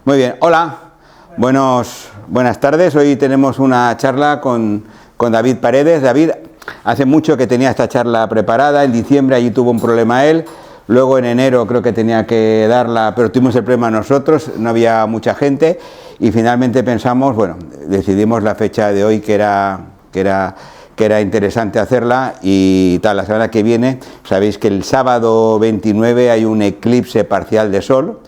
Muy bien, hola, buenas tardes. Hoy tenemos una charla con David Paredes. David, hace mucho que tenía esta charla preparada, en diciembre allí tuvo un problema él, luego en enero creo que tenía que darla, pero tuvimos el problema nosotros, no había mucha gente y finalmente pensamos, bueno, decidimos la fecha de hoy que era interesante hacerla y tal. La semana que viene, sabéis que el sábado 29 hay un eclipse parcial de sol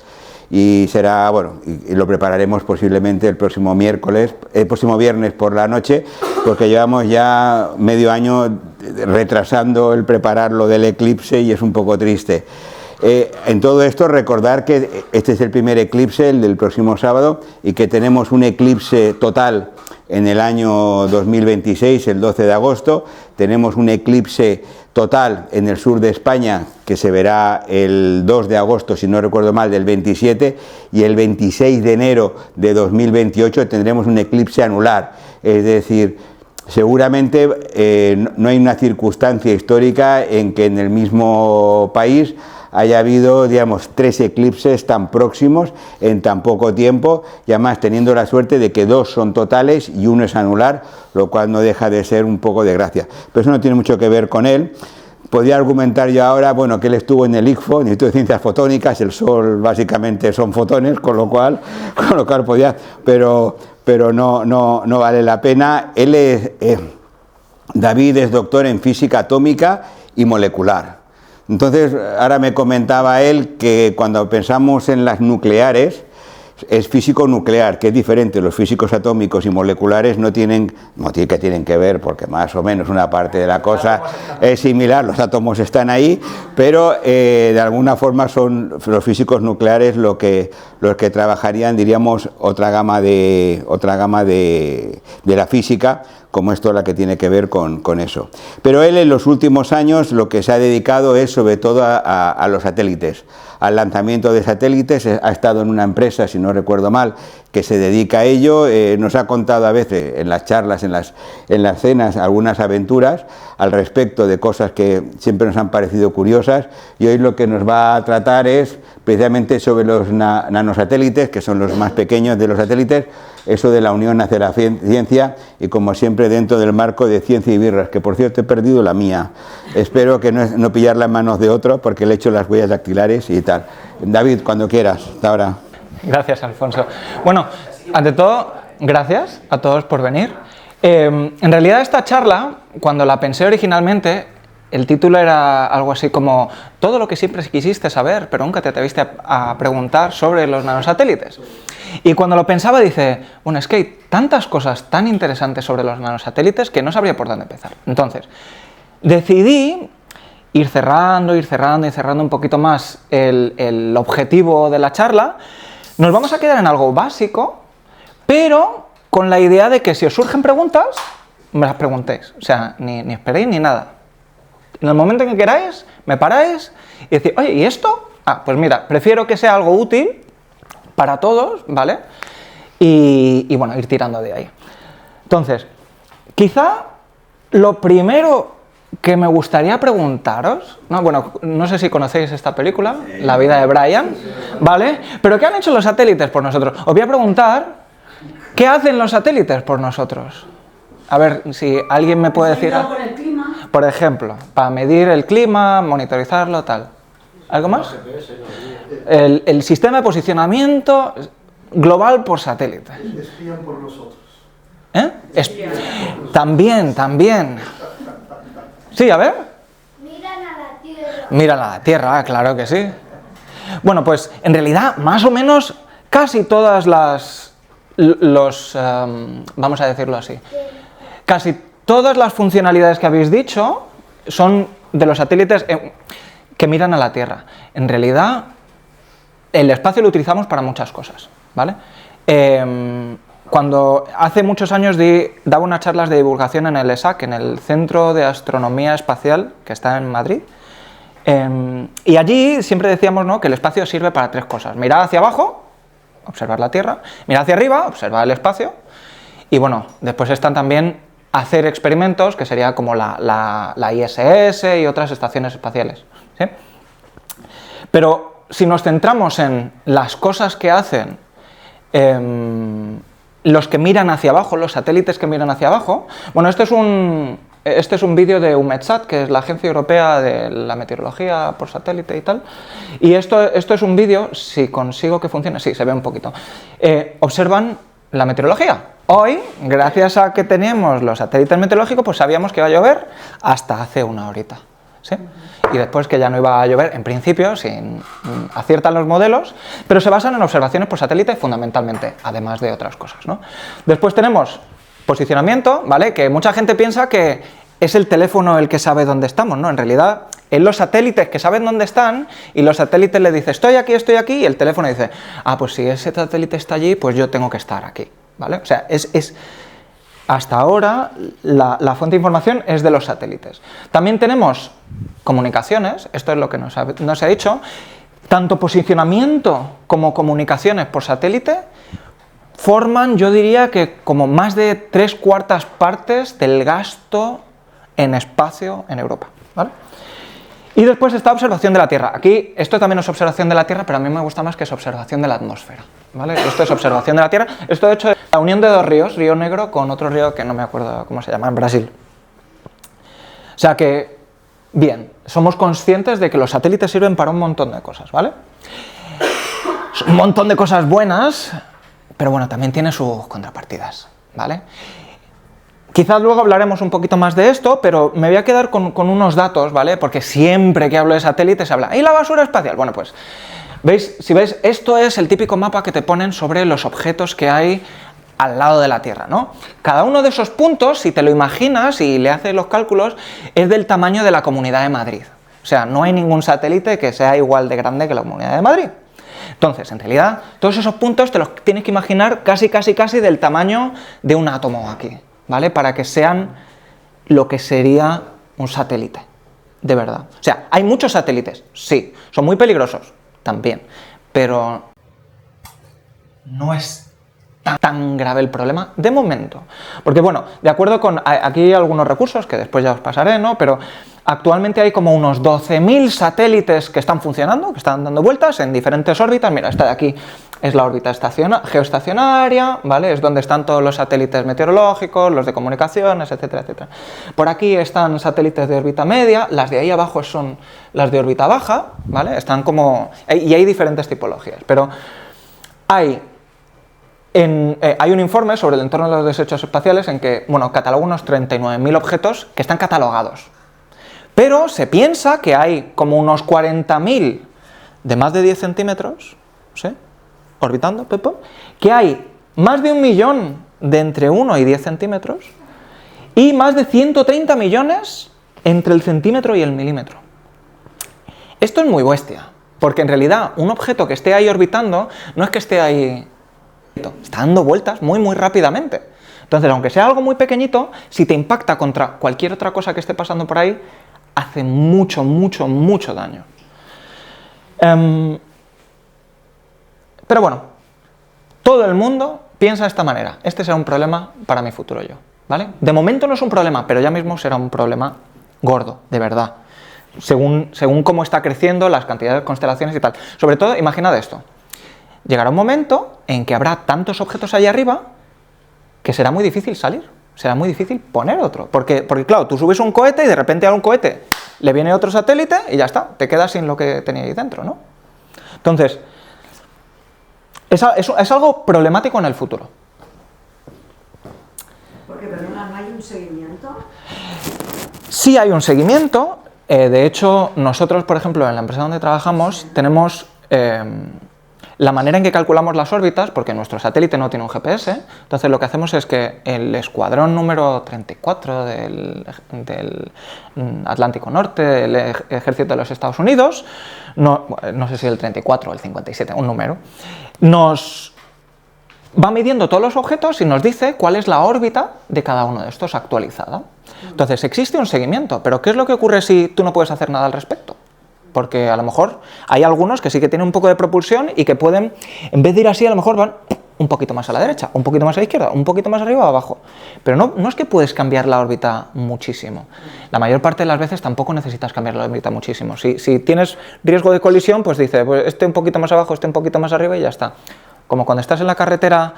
y será, bueno, y lo prepararemos posiblemente el próximo viernes por la noche, porque llevamos ya medio año retrasando el preparar lo del eclipse y es un poco triste. En todo esto recordar que este es el primer eclipse, el del próximo sábado, y que tenemos un eclipse total en el año 2026, el 12 de agosto, tenemos un eclipse total en el sur de España que se verá el 2 de agosto, si no recuerdo mal, del 27, y el 26 de enero de 2028 tendremos un eclipse anular, es decir, seguramente no hay una circunstancia histórica en que en el mismo país haya habido, digamos, 3 eclipses tan próximos en tan poco tiempo, y además teniendo la suerte de que 2 son totales y 1 es anular, lo cual no deja de ser un poco de gracia. Pero eso no tiene mucho que ver con él. Podría argumentar yo ahora, bueno, que él estuvo en el ICFO, en el Instituto de Ciencias Fotónicas, el Sol básicamente son fotones, con lo cual podía, pero no vale la pena. David es doctor en física atómica y molecular. Entonces, ahora me comentaba él que cuando pensamos en las nucleares, es físico nuclear, que es diferente. Los físicos atómicos y moleculares no tienen que ver, porque más o menos una parte de la cosa es similar, los átomos están ahí, pero de alguna forma son los físicos nucleares los que trabajarían, diríamos, otra gama de la física, como esto la que tiene que ver con eso. Pero él en los últimos años lo que se ha dedicado es sobre todo a los satélites, al lanzamiento de satélites. Ha estado en una empresa, si no recuerdo mal, que se dedica a ello. Nos ha contado a veces en las charlas, en las cenas, algunas aventuras al respecto de cosas que siempre nos han parecido curiosas, y hoy lo que nos va a tratar es precisamente sobre los nanosatélites, que son los más pequeños de los satélites, eso de la unión hacia la ciencia, y como siempre dentro del marco de Ciencia y Birras, que por cierto he perdido la mía. Espero que no pillarla en manos de otro, porque le he hecho las huellas dactilares y tal. David, cuando quieras, hasta ahora. Gracias, Alfonso. Bueno, ante todo, gracias a todos por venir. En realidad esta charla, cuando la pensé originalmente, el título era algo así como todo lo que siempre quisiste saber, pero nunca te atreviste a preguntar sobre los nanosatélites. Y cuando lo pensaba dice, bueno, es que hay tantas cosas tan interesantes sobre los nanosatélites que no sabría por dónde empezar. Entonces, decidí ir cerrando un poquito más el objetivo de la charla. Nos vamos a quedar en algo básico, pero con la idea de que si os surgen preguntas, me las preguntéis. O sea, ni esperéis ni nada. En el momento en que queráis, me paráis y decís, oye, ¿y esto? Ah, pues mira, prefiero que sea algo útil para todos, ¿vale? Y bueno, ir tirando de ahí. Entonces, quizá lo primero que me gustaría preguntaros, no sé si conocéis esta película, La vida de Brian, ¿vale? Pero ¿qué han hecho los satélites por nosotros? Os voy a preguntar, ¿qué hacen los satélites por nosotros? A ver si alguien me puede decir... Por ejemplo, para medir el clima, monitorizarlo, tal. ¿Algo más? El sistema de posicionamiento global por satélite. Espían por nosotros. ¿Eh? También. Sí, a ver. Miran a la Tierra. Miran a la Tierra, claro que sí. Bueno, pues en realidad, más o menos, casi todas vamos a decirlo así, casi todas las funcionalidades que habéis dicho son de los satélites que miran a la Tierra. En realidad, el espacio lo utilizamos para muchas cosas, ¿vale? Cuando hace muchos años daba unas charlas de divulgación en el ESAC, en el Centro de Astronomía Espacial, que está en Madrid, y allí siempre decíamos, ¿no?, que el espacio sirve para 3 cosas: mirar hacia abajo, observar la Tierra; mirar hacia arriba, observar el espacio; y bueno, después están también hacer experimentos, que sería como la ISS y otras estaciones espaciales, ¿sí? Pero si nos centramos en las cosas que hacen los que miran hacia abajo, los satélites que miran hacia abajo. Bueno, este es un vídeo de UMETSAT, que es la Agencia Europea de la Meteorología por satélite y tal. Y esto es un vídeo, si consigo que funcione, sí, se ve un poquito. Observan la meteorología. Hoy, gracias a que teníamos los satélites meteorológicos, pues sabíamos que iba a llover hasta hace una horita, ¿sí? Y después que ya no iba a llover, en principio, aciertan los modelos, pero se basan en observaciones por satélite fundamentalmente, además de otras cosas, ¿no? Después tenemos posicionamiento, ¿vale? Que mucha gente piensa que es el teléfono el que sabe dónde estamos, ¿no? En realidad, es los satélites que saben dónde están y los satélites le dicen estoy aquí, y el teléfono dice, ah, pues si ese satélite está allí, pues yo tengo que estar aquí, ¿vale? O sea, hasta ahora la fuente de información es de los satélites. También tenemos comunicaciones, esto es lo que nos ha dicho, tanto posicionamiento como comunicaciones por satélite forman, yo diría que como más de 3/4 partes del gasto en espacio en Europa, ¿vale? Y después está observación de la Tierra. Aquí, esto también es observación de la Tierra, pero a mí me gusta más que es observación de la atmósfera, ¿vale? Esto es observación de la Tierra. Esto, de hecho, es la unión de dos ríos, Río Negro con otro río que no me acuerdo cómo se llama, en Brasil. O sea que, bien, somos conscientes de que los satélites sirven para un montón de cosas, ¿vale? Un montón de cosas buenas, pero bueno, también tiene sus contrapartidas, ¿vale? Quizás luego hablaremos un poquito más de esto, pero me voy a quedar con unos datos, ¿vale? Porque siempre que hablo de satélites se habla, ¿y la basura espacial? Bueno, pues, si veis, esto es el típico mapa que te ponen sobre los objetos que hay al lado de la Tierra, ¿no? Cada uno de esos puntos, si te lo imaginas y le haces los cálculos, es del tamaño de la Comunidad de Madrid. O sea, no hay ningún satélite que sea igual de grande que la Comunidad de Madrid. Entonces, en realidad, todos esos puntos te los tienes que imaginar casi del tamaño de un átomo aquí, ¿vale? Para que sean lo que sería un satélite, de verdad. O sea, ¿hay muchos satélites? Sí. ¿Son muy peligrosos? También. Pero no es tan grave el problema de momento. Porque, bueno, de acuerdo con... Aquí hay algunos recursos que después ya os pasaré, ¿no? Pero actualmente hay como unos 12.000 satélites que están funcionando, que están dando vueltas en diferentes órbitas. Mira, esta de aquí es la órbita geoestacionaria, ¿vale? Es donde están todos los satélites meteorológicos, los de comunicaciones, etcétera, etcétera. Por aquí están satélites de órbita media, las de ahí abajo son las de órbita baja, ¿vale? Están como... Y hay diferentes tipologías, pero hay un informe sobre el entorno de los desechos espaciales en que, bueno, cataloga unos 39.000 objetos que están catalogados. Pero se piensa que hay como unos 40.000 de más de 10 centímetros, ¿sí? Orbitando, que hay más de 1 millón de entre 1 y 10 centímetros y más de 130 millones entre el centímetro y el milímetro. Esto es muy bestia, porque en realidad un objeto que esté ahí orbitando no es que esté ahí, está dando vueltas muy rápidamente. Entonces, aunque sea algo muy pequeñito, si te impacta contra cualquier otra cosa que esté pasando por ahí, hace mucho daño. Pero bueno, todo el mundo piensa de esta manera. Este será un problema para mi futuro yo, ¿vale? De momento no es un problema, pero ya mismo será un problema gordo, de verdad. Según cómo está creciendo las cantidades de constelaciones y tal. Sobre todo, imaginad esto. Llegará un momento en que habrá tantos objetos ahí arriba que será muy difícil salir. Será muy difícil poner otro. Porque claro, tú subes un cohete y de repente a un cohete le viene otro satélite y ya está. Te quedas sin lo que tenía ahí dentro, ¿no? Entonces, es algo problemático en el futuro. Porque, perdona, ¿no hay un seguimiento? Sí hay un seguimiento. De hecho, nosotros, por ejemplo, en la empresa donde trabajamos, tenemos la manera en que calculamos las órbitas, porque nuestro satélite no tiene un GPS, entonces lo que hacemos es que el escuadrón número 34 del Atlántico Norte, del Ejército de los Estados Unidos, no sé si el 34 o el 57, un número, nos va midiendo todos los objetos y nos dice cuál es la órbita de cada uno de estos actualizada. Entonces existe un seguimiento, pero ¿qué es lo que ocurre si tú no puedes hacer nada al respecto? Porque a lo mejor hay algunos que sí que tienen un poco de propulsión y que pueden, en vez de ir así, a lo mejor van un poquito más a la derecha, un poquito más a la izquierda, un poquito más arriba o abajo. Pero no es que puedes cambiar la órbita muchísimo. La mayor parte de las veces tampoco necesitas cambiar la órbita muchísimo. Si tienes riesgo de colisión, pues dice, pues este un poquito más abajo, este un poquito más arriba y ya está. Como cuando estás en la carretera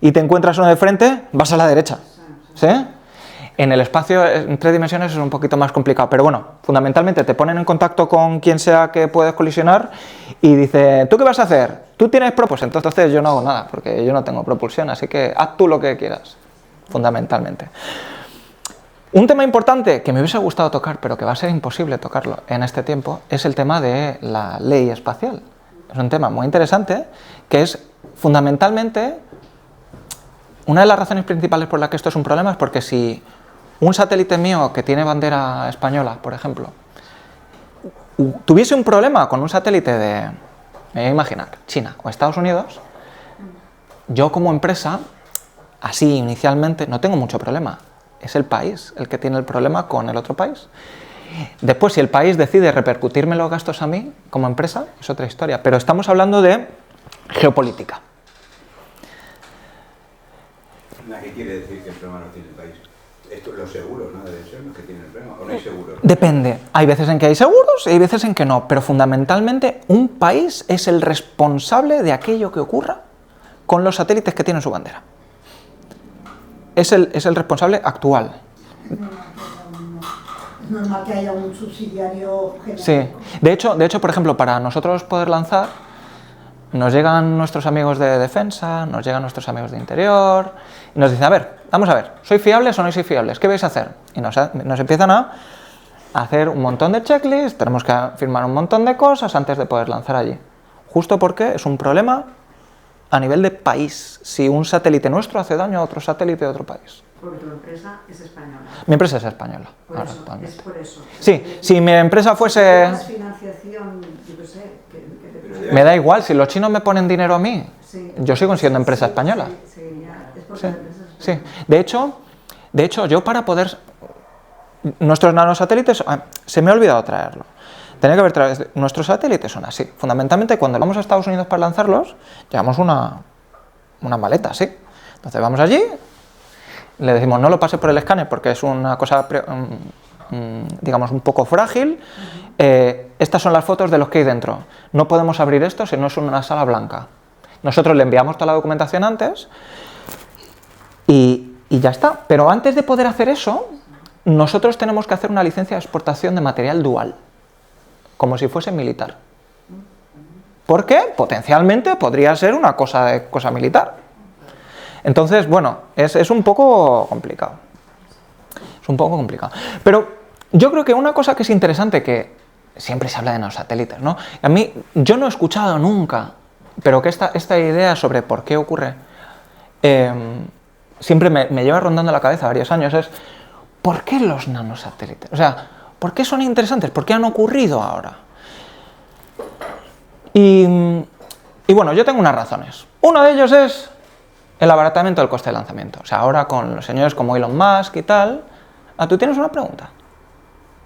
y te encuentras uno de frente, vas a la derecha. ¿Sí? En el espacio, en 3 dimensiones, es un poquito más complicado. Pero bueno, fundamentalmente te ponen en contacto con quien sea que puedes colisionar y dice, ¿tú qué vas a hacer? ¿Tú tienes propulsión? Entonces yo no hago nada, porque yo no tengo propulsión, así que haz tú lo que quieras, fundamentalmente. Un tema importante que me hubiese gustado tocar, pero que va a ser imposible tocarlo en este tiempo, es el tema de la ley espacial. Es un tema muy interesante, que es fundamentalmente una de las razones principales por las que esto es un problema, es porque si un satélite mío que tiene bandera española, por ejemplo, tuviese un problema con un satélite de, me voy a imaginar, China o Estados Unidos, yo como empresa, así inicialmente, no tengo mucho problema. Es el país el que tiene el problema con el otro país. Después, si el país decide repercutirme los gastos a mí, como empresa, es otra historia. Pero estamos hablando de geopolítica. ¿Qué quiere decir que el problema no tiene el país? Esto, los seguros, ¿no? Deben ser los que tienen el problema, ¿o no hay seguros? Depende. Hay veces en que hay seguros y hay veces en que no. Pero fundamentalmente, un país es el responsable de aquello que ocurra con los satélites que tienen su bandera. Es el responsable actual. Es normal que haya un subsidiario general. Sí. De hecho, por ejemplo, para nosotros poder lanzar, nos llegan nuestros amigos de defensa, nos llegan nuestros amigos de interior, y nos dicen, a ver, vamos a ver, ¿sois fiables o no sois fiables? ¿Qué vais a hacer? Y nos empiezan a hacer un montón de checklists, tenemos que firmar un montón de cosas antes de poder lanzar allí. Justo porque es un problema a nivel de país, si un satélite nuestro hace daño a otro satélite de otro país. Porque tu empresa es española. Mi empresa es española, Por ahora eso, actualmente. es por eso. Sí, si mi empresa fuese... ¿Más financiación, yo qué sé, que te Me da igual, si los chinos me ponen dinero a mí, Sí. yo sigo siendo empresa española. Sí, ya, es porque Sí, la empresa es sí. española. De hecho, yo para poder... Nuestros nanosatélites, se me ha olvidado traerlo. Tenía que haber traído... Nuestros satélites son así. Fundamentalmente, cuando vamos a Estados Unidos para lanzarlos, llevamos una maleta, así. Entonces vamos allí, le decimos no lo pase por el escáner porque es una cosa, digamos, un poco frágil. Estas son las fotos de los que hay dentro. No podemos abrir esto si no es una sala blanca. Nosotros le enviamos toda la documentación antes y ya está. Pero antes de poder hacer eso, nosotros tenemos que hacer una licencia de exportación de material dual, como si fuese militar. Porque potencialmente podría ser una cosa militar. Entonces, bueno, es un poco complicado. Es un poco complicado. Pero yo creo que una cosa que es interesante, que siempre se habla de nanosatélites, ¿no? A mí, yo no he escuchado nunca, pero que esta idea sobre por qué ocurre, siempre me lleva rondando la cabeza varios años, es ¿por qué los nanosatélites? O sea, ¿por qué son interesantes? ¿Por qué han ocurrido ahora? Y bueno, yo tengo unas razones. Uno de ellos es el abaratamiento del coste de lanzamiento. O sea, ahora con los señores como Elon Musk y tal... ¿tú tienes una pregunta?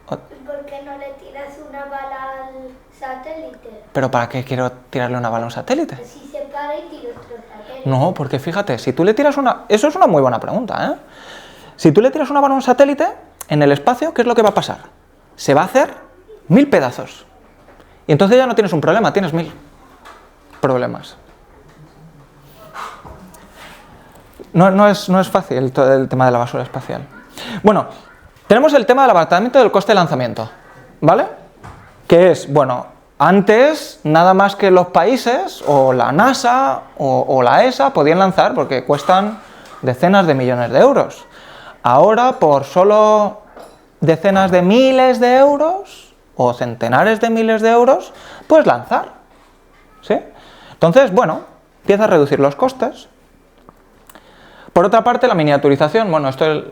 ¿Por qué no le tiras una bala al satélite? ¿Pero para qué quiero tirarle una bala a un satélite? Si se para y tira otro satélite. No, porque fíjate, si tú le tiras una... Eso es una muy buena pregunta, ¿eh? Si tú le tiras una bala a un satélite, en el espacio, ¿qué es lo que va a pasar? Se va a hacer 1000 pedazos. Y entonces ya no tienes un problema, tienes 1000 problemas. No es fácil todo el tema de la basura espacial. Bueno, tenemos el tema del abaratamiento del coste de lanzamiento, ¿vale? Que es, bueno, antes nada más que los países o la NASA o la ESA podían lanzar porque cuestan decenas de millones de euros. Ahora, por solo decenas de miles de euros o centenares de miles de euros, puedes lanzar, ¿sí? Entonces, bueno, empieza a reducir los costes. Por otra parte, la miniaturización, bueno, esto es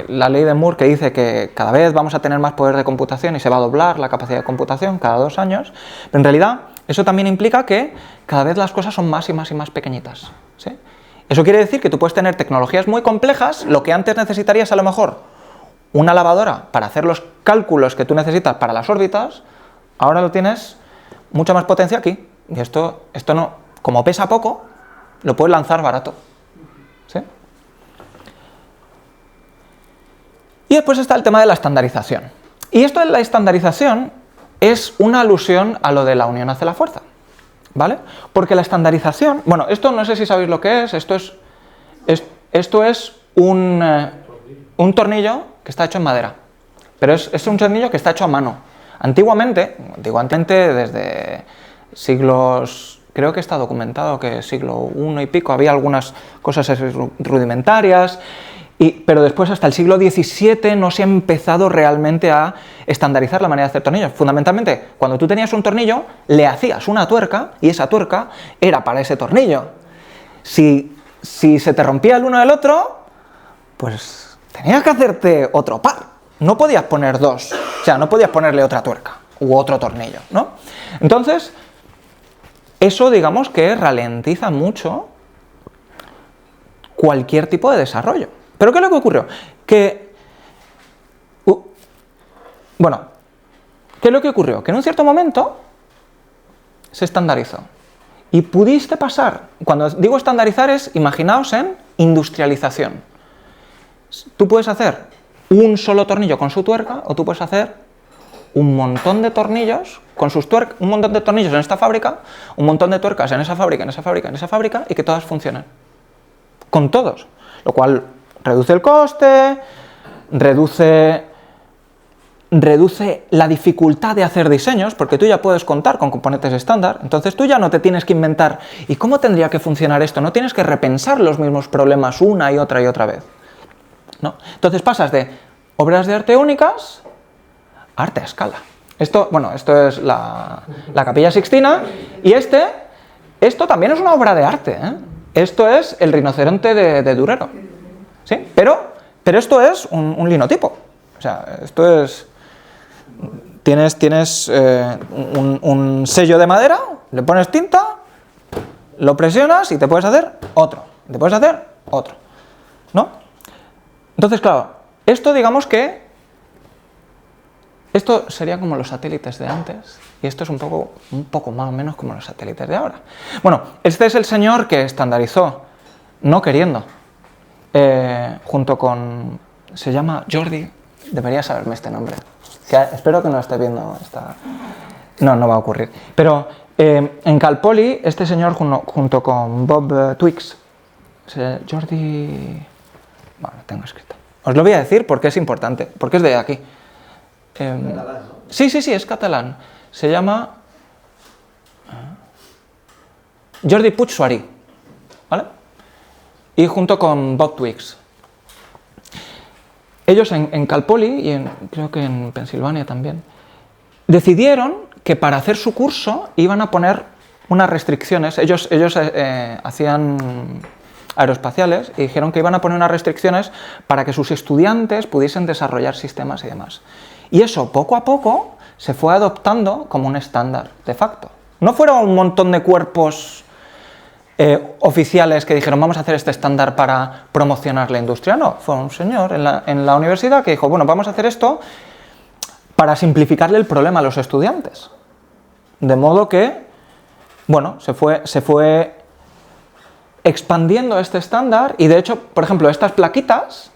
la ley de Moore que dice que cada vez vamos a tener más poder de computación y se va a doblar la capacidad de computación cada 2 años, pero en realidad eso también implica que cada vez las cosas son más y más y más pequeñitas, ¿sí? Eso quiere decir que tú puedes tener tecnologías muy complejas, lo que antes necesitarías a lo mejor una lavadora para hacer los cálculos que tú necesitas para las órbitas, ahora lo tienes mucha más potencia aquí, y esto no, como pesa poco, lo puedes lanzar barato, ¿sí? Y después está el tema de la estandarización. Y esto de la estandarización es una alusión a lo de la unión hace la fuerza. ¿vale? Porque la estandarización, bueno, esto no sé si sabéis lo que es, esto es un tornillo que está hecho en madera, pero es un tornillo que está hecho a mano. Antiguamente desde siglos, creo que está documentado que siglo I y pico, había algunas cosas rudimentarias, pero después hasta el siglo XVII no se ha empezado realmente a estandarizar la manera de hacer tornillos. Fundamentalmente, cuando tú tenías un tornillo, le hacías una tuerca y esa tuerca era para ese tornillo. Si se te rompía el uno del otro, pues tenías que hacerte otro par. No podías poner dos, o sea, no podías ponerle otra tuerca u otro tornillo, ¿no? Entonces, eso digamos que ralentiza mucho cualquier tipo de desarrollo. ¿Pero qué es lo que ocurrió? ¿Qué es lo que ocurrió? Que en un cierto momento se estandarizó. Y pudiste pasar, cuando digo estandarizar es, imaginaos en industrialización. Tú puedes hacer un solo tornillo con su tuerca, o tú puedes hacer un montón de tornillos con sus tuercas, un montón de tornillos en esta fábrica, un montón de tuercas en esa fábrica, en esa fábrica, en esa fábrica, y que todas funcionen. Con todos. Lo cual reduce el coste, reduce la dificultad de hacer diseños, porque tú ya puedes contar con componentes estándar, entonces tú ya no te tienes que inventar ¿y cómo tendría que funcionar esto? No tienes que repensar los mismos problemas una y otra vez, ¿no? Entonces pasas de obras de arte únicas a arte a escala. Esto es la Capilla Sixtina, y esto también es una obra de arte, ¿eh? Esto es el rinoceronte de Durero, ¿sí? Pero esto es un linotipo, o sea, esto es... Tienes un sello de madera, le pones tinta, lo presionas y te puedes hacer otro, ¿no? Entonces, claro, esto digamos que esto sería como los satélites de antes, y esto es un poco más o menos como los satélites de ahora. Bueno, este es el señor que estandarizó, no queriendo, junto con... se llama Jordi, debería saberme este nombre. Espero que no esté viendo esta... No va a ocurrir. Pero en Cal Poly, este señor junto con Bob Twiggs, Jordi... Bueno, lo tengo escrito. Os lo voy a decir porque es importante, porque es de aquí. Sí, es catalán. Se llama Jordi Puig-Suari, ¿vale? Y junto con Bob Twiggs. Ellos en Cal Poly, y creo que en Pensilvania también, decidieron que para hacer su curso iban a poner unas restricciones. Ellos hacían aeroespaciales y dijeron que iban a poner unas restricciones para que sus estudiantes pudiesen desarrollar sistemas y demás. Y eso poco a poco se fue adoptando como un estándar de facto. No fueron un montón de cuerpos oficiales que dijeron vamos a hacer este estándar para promocionar la industria, no, fue un señor en la universidad que dijo, bueno, vamos a hacer esto para simplificarle el problema a los estudiantes, de modo que, bueno, se fue expandiendo este estándar, y de hecho, por ejemplo, estas plaquitas,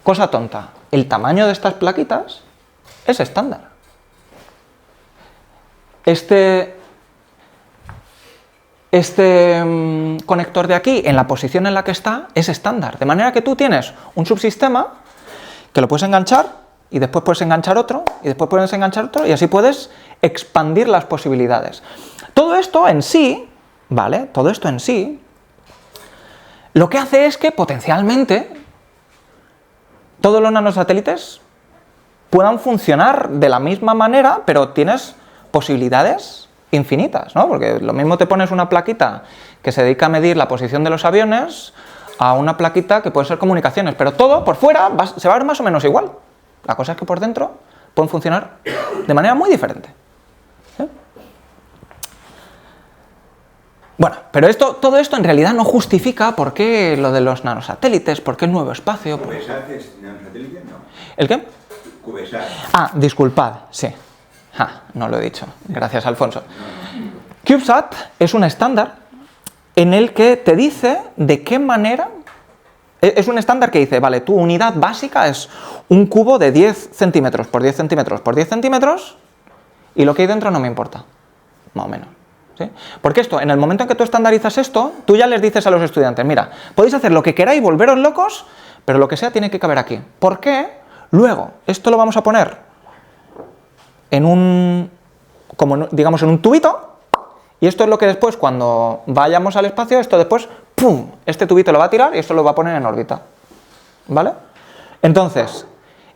cosa tonta, el tamaño de estas plaquitas es estándar. Este conector de aquí, en la posición en la que está, es estándar. De manera que tú tienes un subsistema que lo puedes enganchar, y después puedes enganchar otro, y después puedes enganchar otro, y así puedes expandir las posibilidades. Todo esto en sí, ¿vale? Todo esto en sí, lo que hace es que potencialmente todos los nanosatélites puedan funcionar de la misma manera, pero tienes posibilidades infinitas, ¿no? Porque lo mismo te pones una plaquita que se dedica a medir la posición de los aviones a una plaquita que puede ser comunicaciones, pero todo por fuera se va a ver más o menos igual. La cosa es que por dentro pueden funcionar de manera muy diferente. ¿Sí? Bueno, pero todo esto en realidad no justifica por qué lo de los nanosatélites, por qué el nuevo espacio. ¿CubeSat es nanosatélite? No. ¿El qué? CubeSat. Ah, disculpad, sí. No lo he dicho, gracias Alfonso. CubeSat es un estándar en el que te dice de qué manera... Es un estándar que dice, vale, tu unidad básica es un cubo de 10 centímetros por 10 centímetros por 10 centímetros, y lo que hay dentro no me importa, más o menos. ¿sí? Porque esto, en el momento en que tú estandarizas esto, tú ya les dices a los estudiantes, mira, podéis hacer lo que queráis, volveros locos, pero lo que sea tiene que caber aquí. ¿Por qué? Luego, esto lo vamos a poner en un, digamos, en un tubito, y esto es lo que después, cuando vayamos al espacio, esto después, ¡pum!, este tubito lo va a tirar y esto lo va a poner en órbita, ¿vale? Entonces,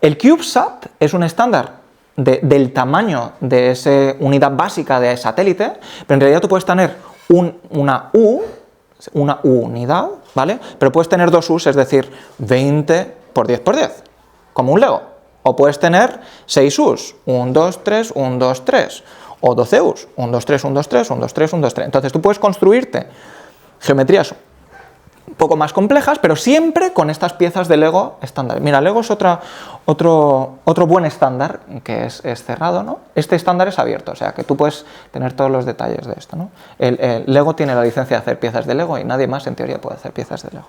el CubeSat es un estándar del tamaño de esa unidad básica de satélite, pero en realidad tú puedes tener una unidad, ¿vale? Pero puedes tener dos U's, es decir, 20 por 10 por 10, como un Lego. O puedes tener 6 U's, 1, 2, 3, 1, 2, 3. O 12 U's, 1, 2, 3, 1, 2, 3, 1, 2, 3, 1, 2, 3. Entonces tú puedes construirte geometrías un poco más complejas, pero siempre con estas piezas de Lego estándar. Mira, Lego es otro buen estándar, que es cerrado, ¿no? Este estándar es abierto, o sea que tú puedes tener todos los detalles de esto, ¿no? El Lego tiene la licencia de hacer piezas de Lego y nadie más en teoría puede hacer piezas de Lego.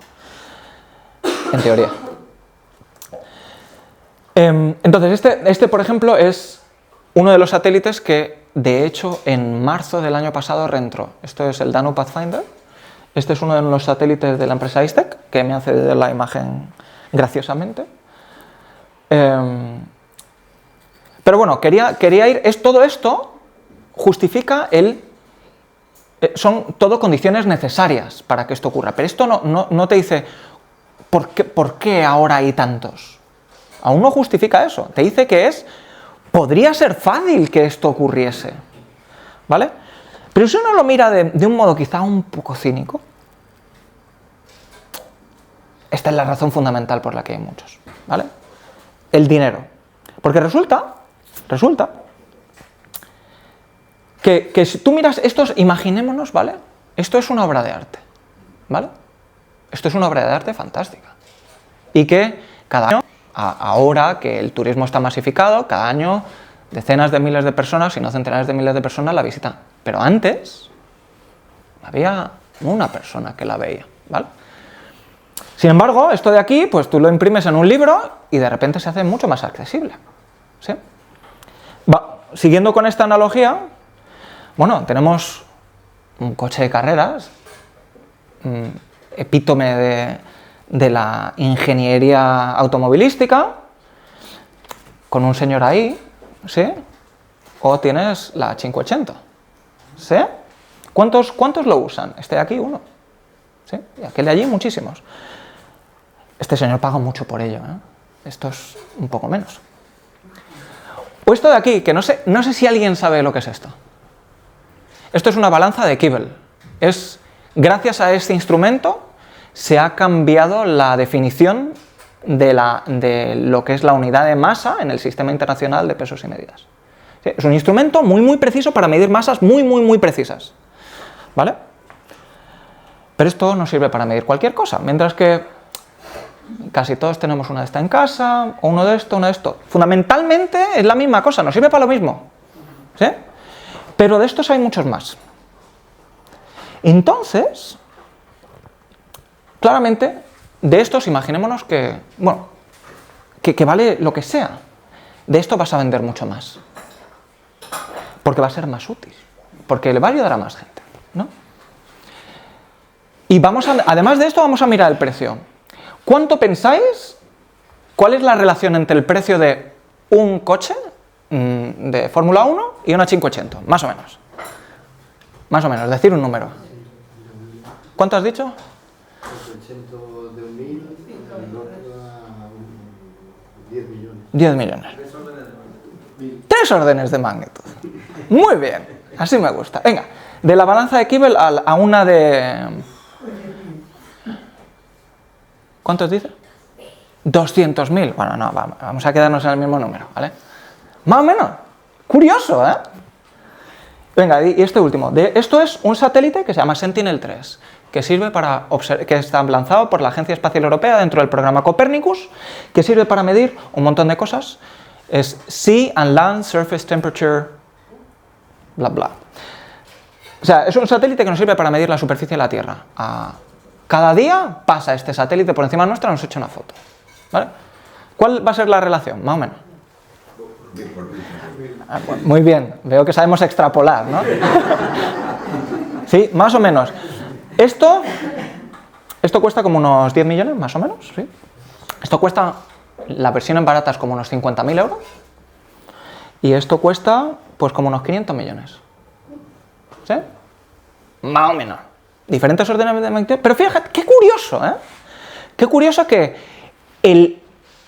En teoría. Entonces, este, por ejemplo, es uno de los satélites que, de hecho, en marzo del año pasado reentró. Esto es el Danu Pathfinder. Este es uno de los satélites de la empresa ISTEC, que me ha cedido la imagen graciosamente. Pero bueno, quería ir... todo esto justifica son todo condiciones necesarias para que esto ocurra. Pero esto no te dice ¿por qué ahora hay tantos? Aún no justifica eso. Te dice que podría ser fácil que esto ocurriese, ¿vale? Pero si uno lo mira de un modo quizá un poco cínico, esta es la razón fundamental por la que hay muchos, ¿vale? El dinero. Porque resulta que si tú miras estos, imaginémonos, ¿vale? Esto es una obra de arte, ¿vale? Esto es una obra de arte fantástica. Y que cada año, ahora que el turismo está masificado, cada año decenas de miles de personas, si no centenares de miles de personas la visitan. Pero antes había una persona que la veía, ¿vale? Sin embargo, esto de aquí, pues tú lo imprimes en un libro y de repente se hace mucho más accesible, ¿sí? Siguiendo con esta analogía, bueno, tenemos un coche de carreras, epítome de la ingeniería automovilística, con un señor ahí, ¿sí? O tienes la 580, ¿sí? ¿Cuántos lo usan? Este de aquí, uno, ¿sí? Y aquel de allí, muchísimos. Este señor paga mucho por ello, ¿eh? Esto es un poco menos. O esto de aquí, que no sé si alguien sabe lo que es esto. Esto es una balanza de Kibble. Gracias a este instrumento se ha cambiado la definición de lo que es la unidad de masa en el Sistema Internacional de Pesos y Medidas. ¿Sí? Es un instrumento muy, muy preciso para medir masas muy, muy, muy precisas, ¿vale? Pero esto no sirve para medir cualquier cosa, mientras que casi todos tenemos una de esta en casa, o uno de esto. Fundamentalmente es la misma cosa, nos sirve para lo mismo, ¿sí? Pero de estos hay muchos más. Entonces, claramente, de estos imaginémonos que vale lo que sea. De esto vas a vender mucho más. Porque va a ser más útil. Porque le va a ayudar a más gente, ¿no? Y además de esto, vamos a mirar el precio. ¿Cuánto pensáis? ¿Cuál es la relación entre el precio de un coche de Fórmula 1 y una 580? Más o menos. Más o menos, decir un número. ¿Cuánto has dicho? 580 de 1000 10 millones. 10 millones. 3 órdenes de magnitud. Muy bien, así me gusta. Venga, de la balanza de Kibble a una de... ¿Cuántos dice? 200.000. Bueno, no, vamos a quedarnos en el mismo número, ¿vale? Más o menos. Curioso, ¿eh? Venga, y este último. Esto es un satélite que se llama Sentinel-3, que sirve que está lanzado por la Agencia Espacial Europea dentro del programa Copernicus, que sirve para medir un montón de cosas. Es Sea and Land Surface Temperature, bla, bla. O sea, es un satélite que nos sirve para medir la superficie de la Tierra. Cada día pasa este satélite por encima nuestra y nos echa una foto, ¿vale? ¿Cuál va a ser la relación, más o menos? Muy bien, veo que sabemos extrapolar, ¿no? Sí, más o menos. Esto cuesta como unos 10 millones, más o menos, ¿sí? Esto cuesta, la versión en barata es como unos 50.000 euros. Y esto cuesta, pues como unos 500 millones. ¿Sí? Más o menos. Diferentes órdenes de magnitud. Pero fíjate, qué curioso, ¿eh? Qué curioso que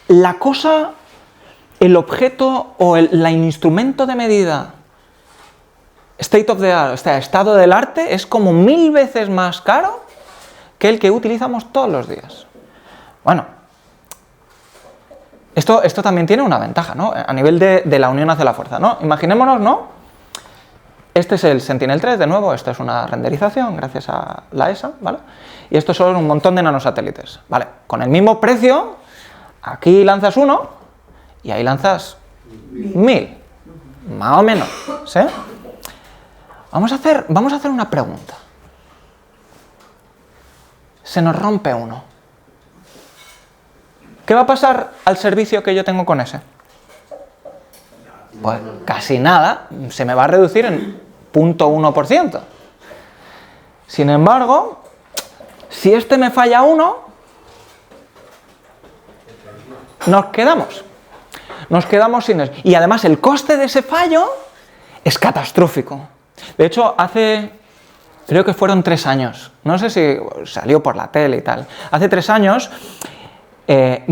la cosa, el objeto o el instrumento de medida state of the art, o sea, estado del arte, es como 1000 veces más caro que el que utilizamos todos los días. Bueno, esto también tiene una ventaja, ¿no? A nivel de la unión hacia la fuerza, ¿no? Imaginémonos, ¿no? Este es el Sentinel-3, de nuevo, esto es una renderización gracias a la ESA, ¿vale? Y estos son un montón de nanosatélites, ¿vale? Con el mismo precio, aquí lanzas uno y ahí lanzas 1000, más o menos, ¿sí? Vamos a hacer una pregunta. Se nos rompe uno. ¿Qué va a pasar al servicio que yo tengo con ese? Pues casi nada, se me va a reducir en 0.1%. Sin embargo, si este me falla uno, nos quedamos sin eso. Y además el coste de ese fallo es catastrófico. De hecho, creo que fueron 3 años, no sé si salió por la tele y tal, hace 3 años, el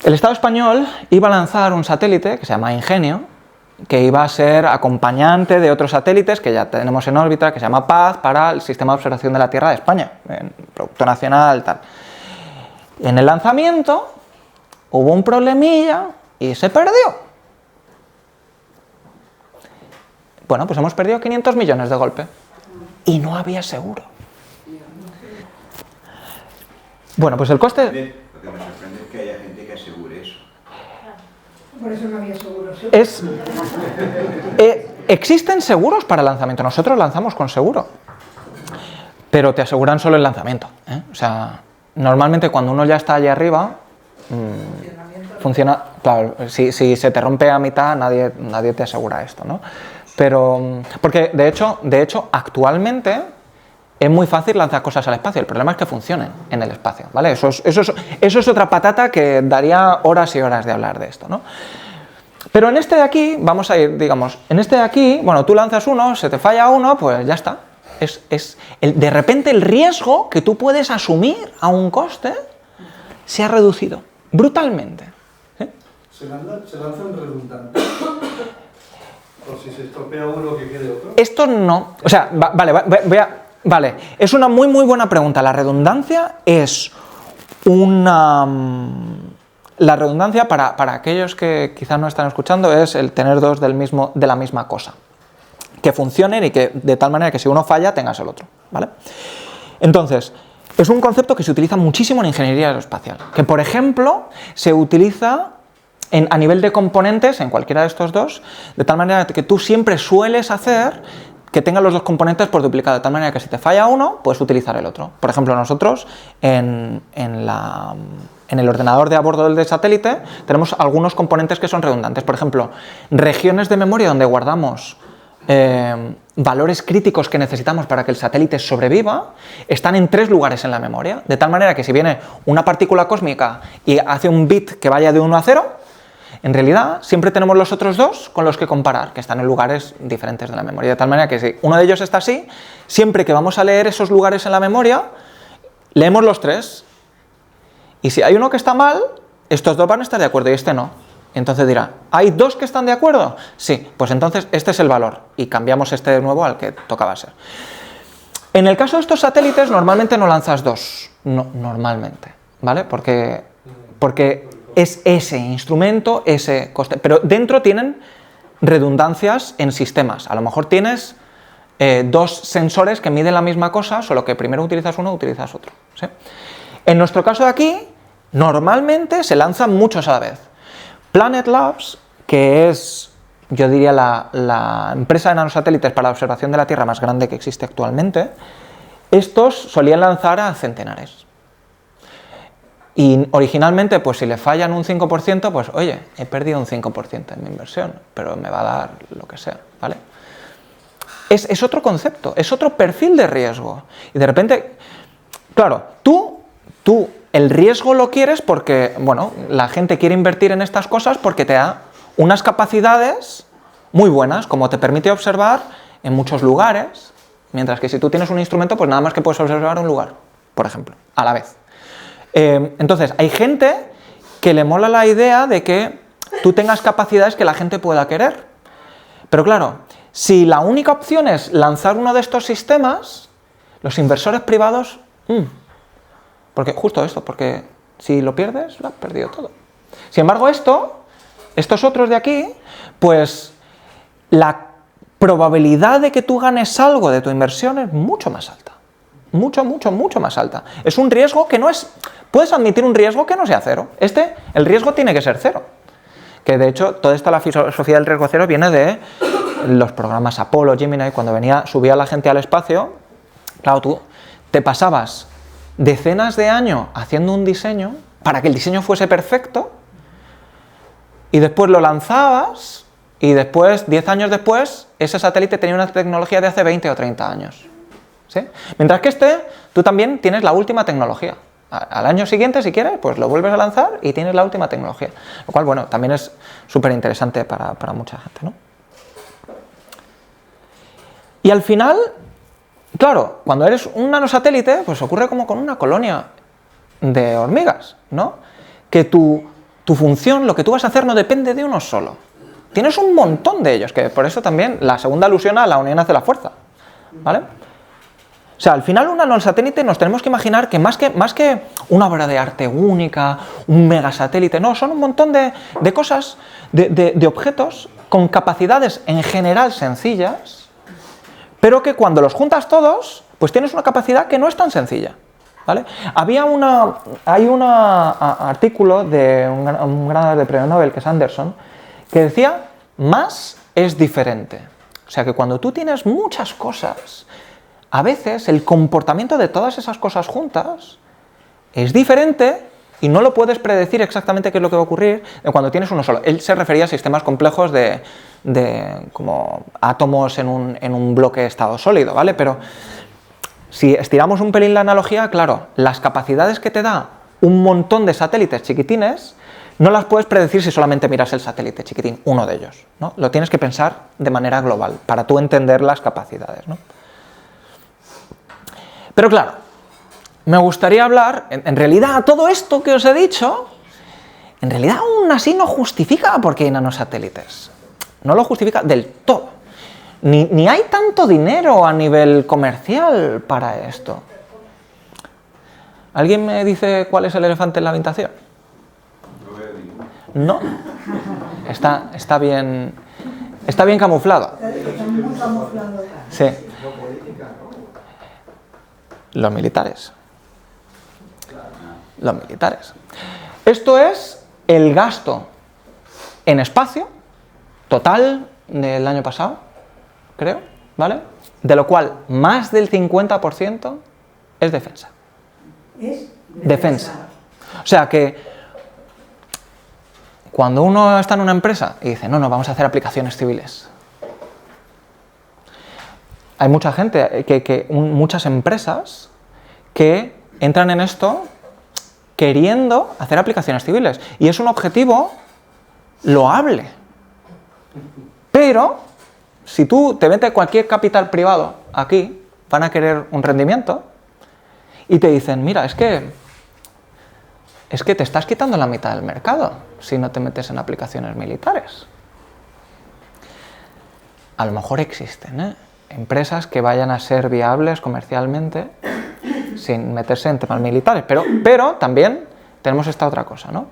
Estado español iba a lanzar un satélite que se llama Ingenio, que iba a ser acompañante de otros satélites que ya tenemos en órbita, que se llama Paz, para el Sistema de Observación de la Tierra de España, en Producto Nacional, tal. En el lanzamiento hubo un problemilla y se perdió. Bueno, pues hemos perdido 500 millones de golpe. Y no había seguro. Bueno, pues el coste... Lo que me sorprende es que haya gente que asegure eso. Por eso no había seguros. Existen seguros para lanzamiento. Nosotros lanzamos con seguro. Pero te aseguran solo el lanzamiento, ¿eh? O sea, normalmente cuando uno ya está allá arriba... funciona... Claro, si se te rompe a mitad, nadie te asegura esto, ¿no? Pero, porque de hecho, actualmente es muy fácil lanzar cosas al espacio. El problema es que funcionen en el espacio, ¿vale? Eso es otra patata que daría horas y horas de hablar de esto, ¿no? Pero en este de aquí, vamos a ir, digamos, en este de aquí, bueno, tú lanzas uno, se te falla uno, pues ya está. De repente el riesgo que tú puedes asumir a un coste se ha reducido brutalmente. ¿Sí? Se lanzan redundantes. Por si se estropea uno, que quede otro. Esto no, o sea, vale, es una muy buena pregunta. La redundancia es la redundancia para aquellos que quizás no están escuchando es el tener dos de la misma cosa, que funcionen y que de tal manera que si uno falla tengas el otro, ¿vale? Entonces, es un concepto que se utiliza muchísimo en ingeniería aeroespacial, que por ejemplo se utiliza a nivel de componentes, en cualquiera de estos dos, de tal manera que tú siempre sueles hacer que tengan los dos componentes por duplicado, de tal manera que si te falla uno, puedes utilizar el otro. Por ejemplo, nosotros en el ordenador de a bordo del satélite tenemos algunos componentes que son redundantes. Por ejemplo, regiones de memoria donde guardamos valores críticos que necesitamos para que el satélite sobreviva, están en 3 lugares en la memoria, de tal manera que si viene una partícula cósmica y hace un bit que vaya de 1 a 0, en realidad siempre tenemos los otros dos con los que comparar, que están en lugares diferentes de la memoria, de tal manera que si uno de ellos está así, siempre que vamos a leer esos lugares en la memoria, leemos los 3, y si hay uno que está mal, estos dos van a estar de acuerdo y este no. Entonces dirá, ¿hay 2 que están de acuerdo? Sí, pues entonces este es el valor y cambiamos este de nuevo al que tocaba ser. En el caso de estos satélites normalmente no lanzas 2, normalmente, ¿vale? Porque es ese instrumento, ese coste, pero dentro tienen redundancias en sistemas. A lo mejor tienes 2 sensores que miden la misma cosa, solo que primero utilizas uno, utilizas otro, ¿sí? En nuestro caso de aquí, normalmente se lanzan muchos a la vez. Planet Labs, que es, yo diría, la empresa de nanosatélites para la observación de la Tierra más grande que existe actualmente, estos solían lanzar a centenares. Y originalmente, pues si le fallan un 5%, pues oye, he perdido un 5% en mi inversión, pero me va a dar lo que sea, ¿vale? es otro concepto, es otro perfil de riesgo. Y de repente, claro, tú el riesgo lo quieres porque, bueno, la gente quiere invertir en estas cosas porque te da unas capacidades muy buenas, como te permite observar en muchos lugares, mientras que si tú tienes un instrumento, pues nada más que puedes observar un lugar, por ejemplo, a la vez. Entonces, hay gente que le mola la idea de que tú tengas capacidades que la gente pueda querer. Pero claro, si la única opción es lanzar uno de estos sistemas, los inversores privados, porque justo esto, porque si lo pierdes, lo has perdido todo. Sin embargo, estos otros de aquí, pues la probabilidad de que tú ganes algo de tu inversión es mucho más alta. Mucho más alta. Es un riesgo que no es... Puedes admitir un riesgo que no sea cero. El riesgo tiene que ser cero. Que de hecho, toda la filosofía del riesgo cero viene de los programas Apolo, Gemini, cuando subía la gente al espacio. Claro, tú te pasabas decenas de años haciendo un diseño para que el diseño fuese perfecto y después lo lanzabas y después, 10 años después, ese satélite tenía una tecnología de hace 20 o 30 años. ¿Sí? Mientras que tú también tienes la última tecnología. Al año siguiente, si quieres, pues lo vuelves a lanzar y tienes la última tecnología. Lo cual, bueno, también es súper interesante para mucha gente, ¿no? Y al final, claro, cuando eres un nanosatélite, pues ocurre como con una colonia de hormigas, ¿no? Que tu función, lo que tú vas a hacer, no depende de uno solo. Tienes un montón de ellos, que por eso también la segunda alusión a la unión hace la fuerza, ¿vale? O sea, al final un nanosatélite nos tenemos que imaginar que más que una obra de arte única, un megasatélite, no, son un montón de cosas, de objetos con capacidades en general sencillas, pero que cuando los juntas todos, pues tienes una capacidad que no es tan sencilla, ¿vale? Hay un artículo de un ganador de premio Nobel, que es Anderson, que decía, más es diferente. O sea, que cuando tú tienes muchas cosas, a veces el comportamiento de todas esas cosas juntas es diferente y no lo puedes predecir exactamente qué es lo que va a ocurrir cuando tienes uno solo. Él se refería a sistemas complejos de como átomos en un bloque de estado sólido, ¿vale? Pero si estiramos un pelín la analogía, claro, las capacidades que te da un montón de satélites chiquitines no las puedes predecir si solamente miras el satélite chiquitín, uno de ellos, ¿no? Lo tienes que pensar de manera global para tú entender las capacidades, ¿no? Pero claro, me gustaría hablar, en realidad todo esto que os he dicho, en realidad aún así no justifica por qué hay nanosatélites. No lo justifica del todo. Ni hay tanto dinero a nivel comercial para esto. ¿Alguien me dice cuál es el elefante en la habitación? No. Está bien camuflado. Está muy camuflado. Sí. Los militares. Los militares. Esto es el gasto en espacio total del año pasado, creo, ¿vale? De lo cual más del 50% es defensa. Es Defensa. O sea que cuando uno está en una empresa y dice, no, vamos a hacer aplicaciones civiles. Hay mucha gente, muchas empresas que entran en esto queriendo hacer aplicaciones civiles. Y es un objetivo loable. Pero, si tú te metes cualquier capital privado aquí, van a querer un rendimiento y te dicen, mira, es que te estás quitando la mitad del mercado si no te metes en aplicaciones militares. A lo mejor existen, empresas que vayan a ser viables comercialmente sin meterse en temas militares, pero también tenemos esta otra cosa, ¿no?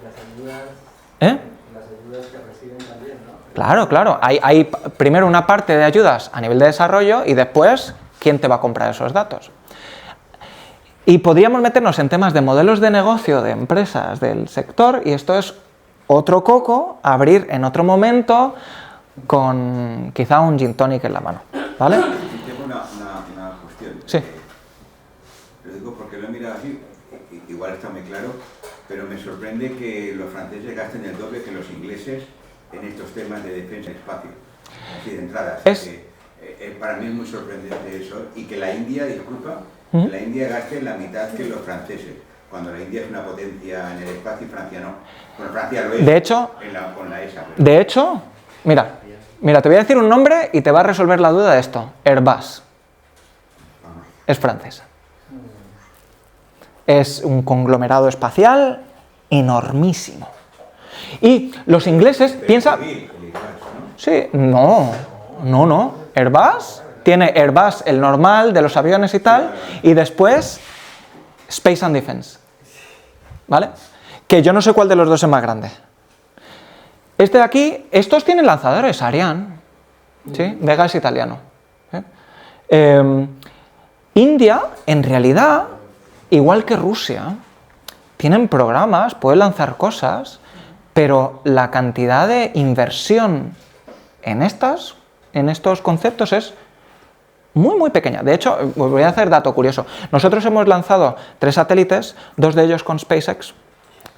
Las ayudas que reciben también, ¿no? Claro. Hay primero una parte de ayudas a nivel de desarrollo y después, ¿quién te va a comprar esos datos? Y podríamos meternos en temas de modelos de negocio de empresas del sector, y esto es otro coco, abrir en otro momento con quizá un gin tonic en la mano, ¿vale? Tengo una cuestión. Sí. Lo digo porque lo he mirado así, igual está muy claro, pero me sorprende que los franceses gasten el doble que los ingleses en estos temas de defensa y espacio. Así de entrada. Para mí es muy sorprendente eso. Y que la India, disculpa, que la India gaste la mitad que los franceses. Cuando la India es una potencia en el espacio y Francia no. Bueno, Francia lo es. De hecho, con la ESA. De hecho, mira, te voy a decir un nombre y te va a resolver la duda de esto. Airbus. Es francesa. Es un conglomerado espacial enormísimo. Y los ingleses piensan... Sí, no. Airbus tiene Airbus, el normal de los aviones y tal, y después Space and Defense. ¿Vale? Que yo no sé cuál de los dos es más grande. Este de aquí, estos tienen lanzadores Ariane. ¿Sí? Vega es italiano. India, en realidad, igual que Rusia, tienen programas, pueden lanzar cosas, pero la cantidad de inversión en estos conceptos es muy, muy pequeña. De hecho, os voy a hacer dato curioso. Nosotros hemos lanzado 3 satélites, 2 de ellos con SpaceX,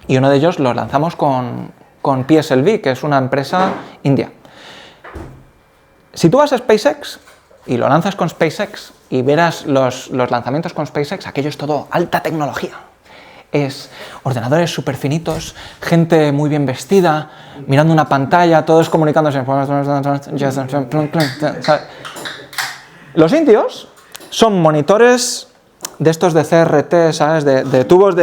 y uno de ellos lo lanzamos con PSLV, que es una empresa india. Si tú vas a SpaceX y lo lanzas con SpaceX y verás los lanzamientos con SpaceX, aquello es todo alta tecnología. Es ordenadores súper finitos, gente muy bien vestida, mirando una pantalla, todos comunicándose. Los indios son monitores de estos de CRT, ¿sabes? De tubos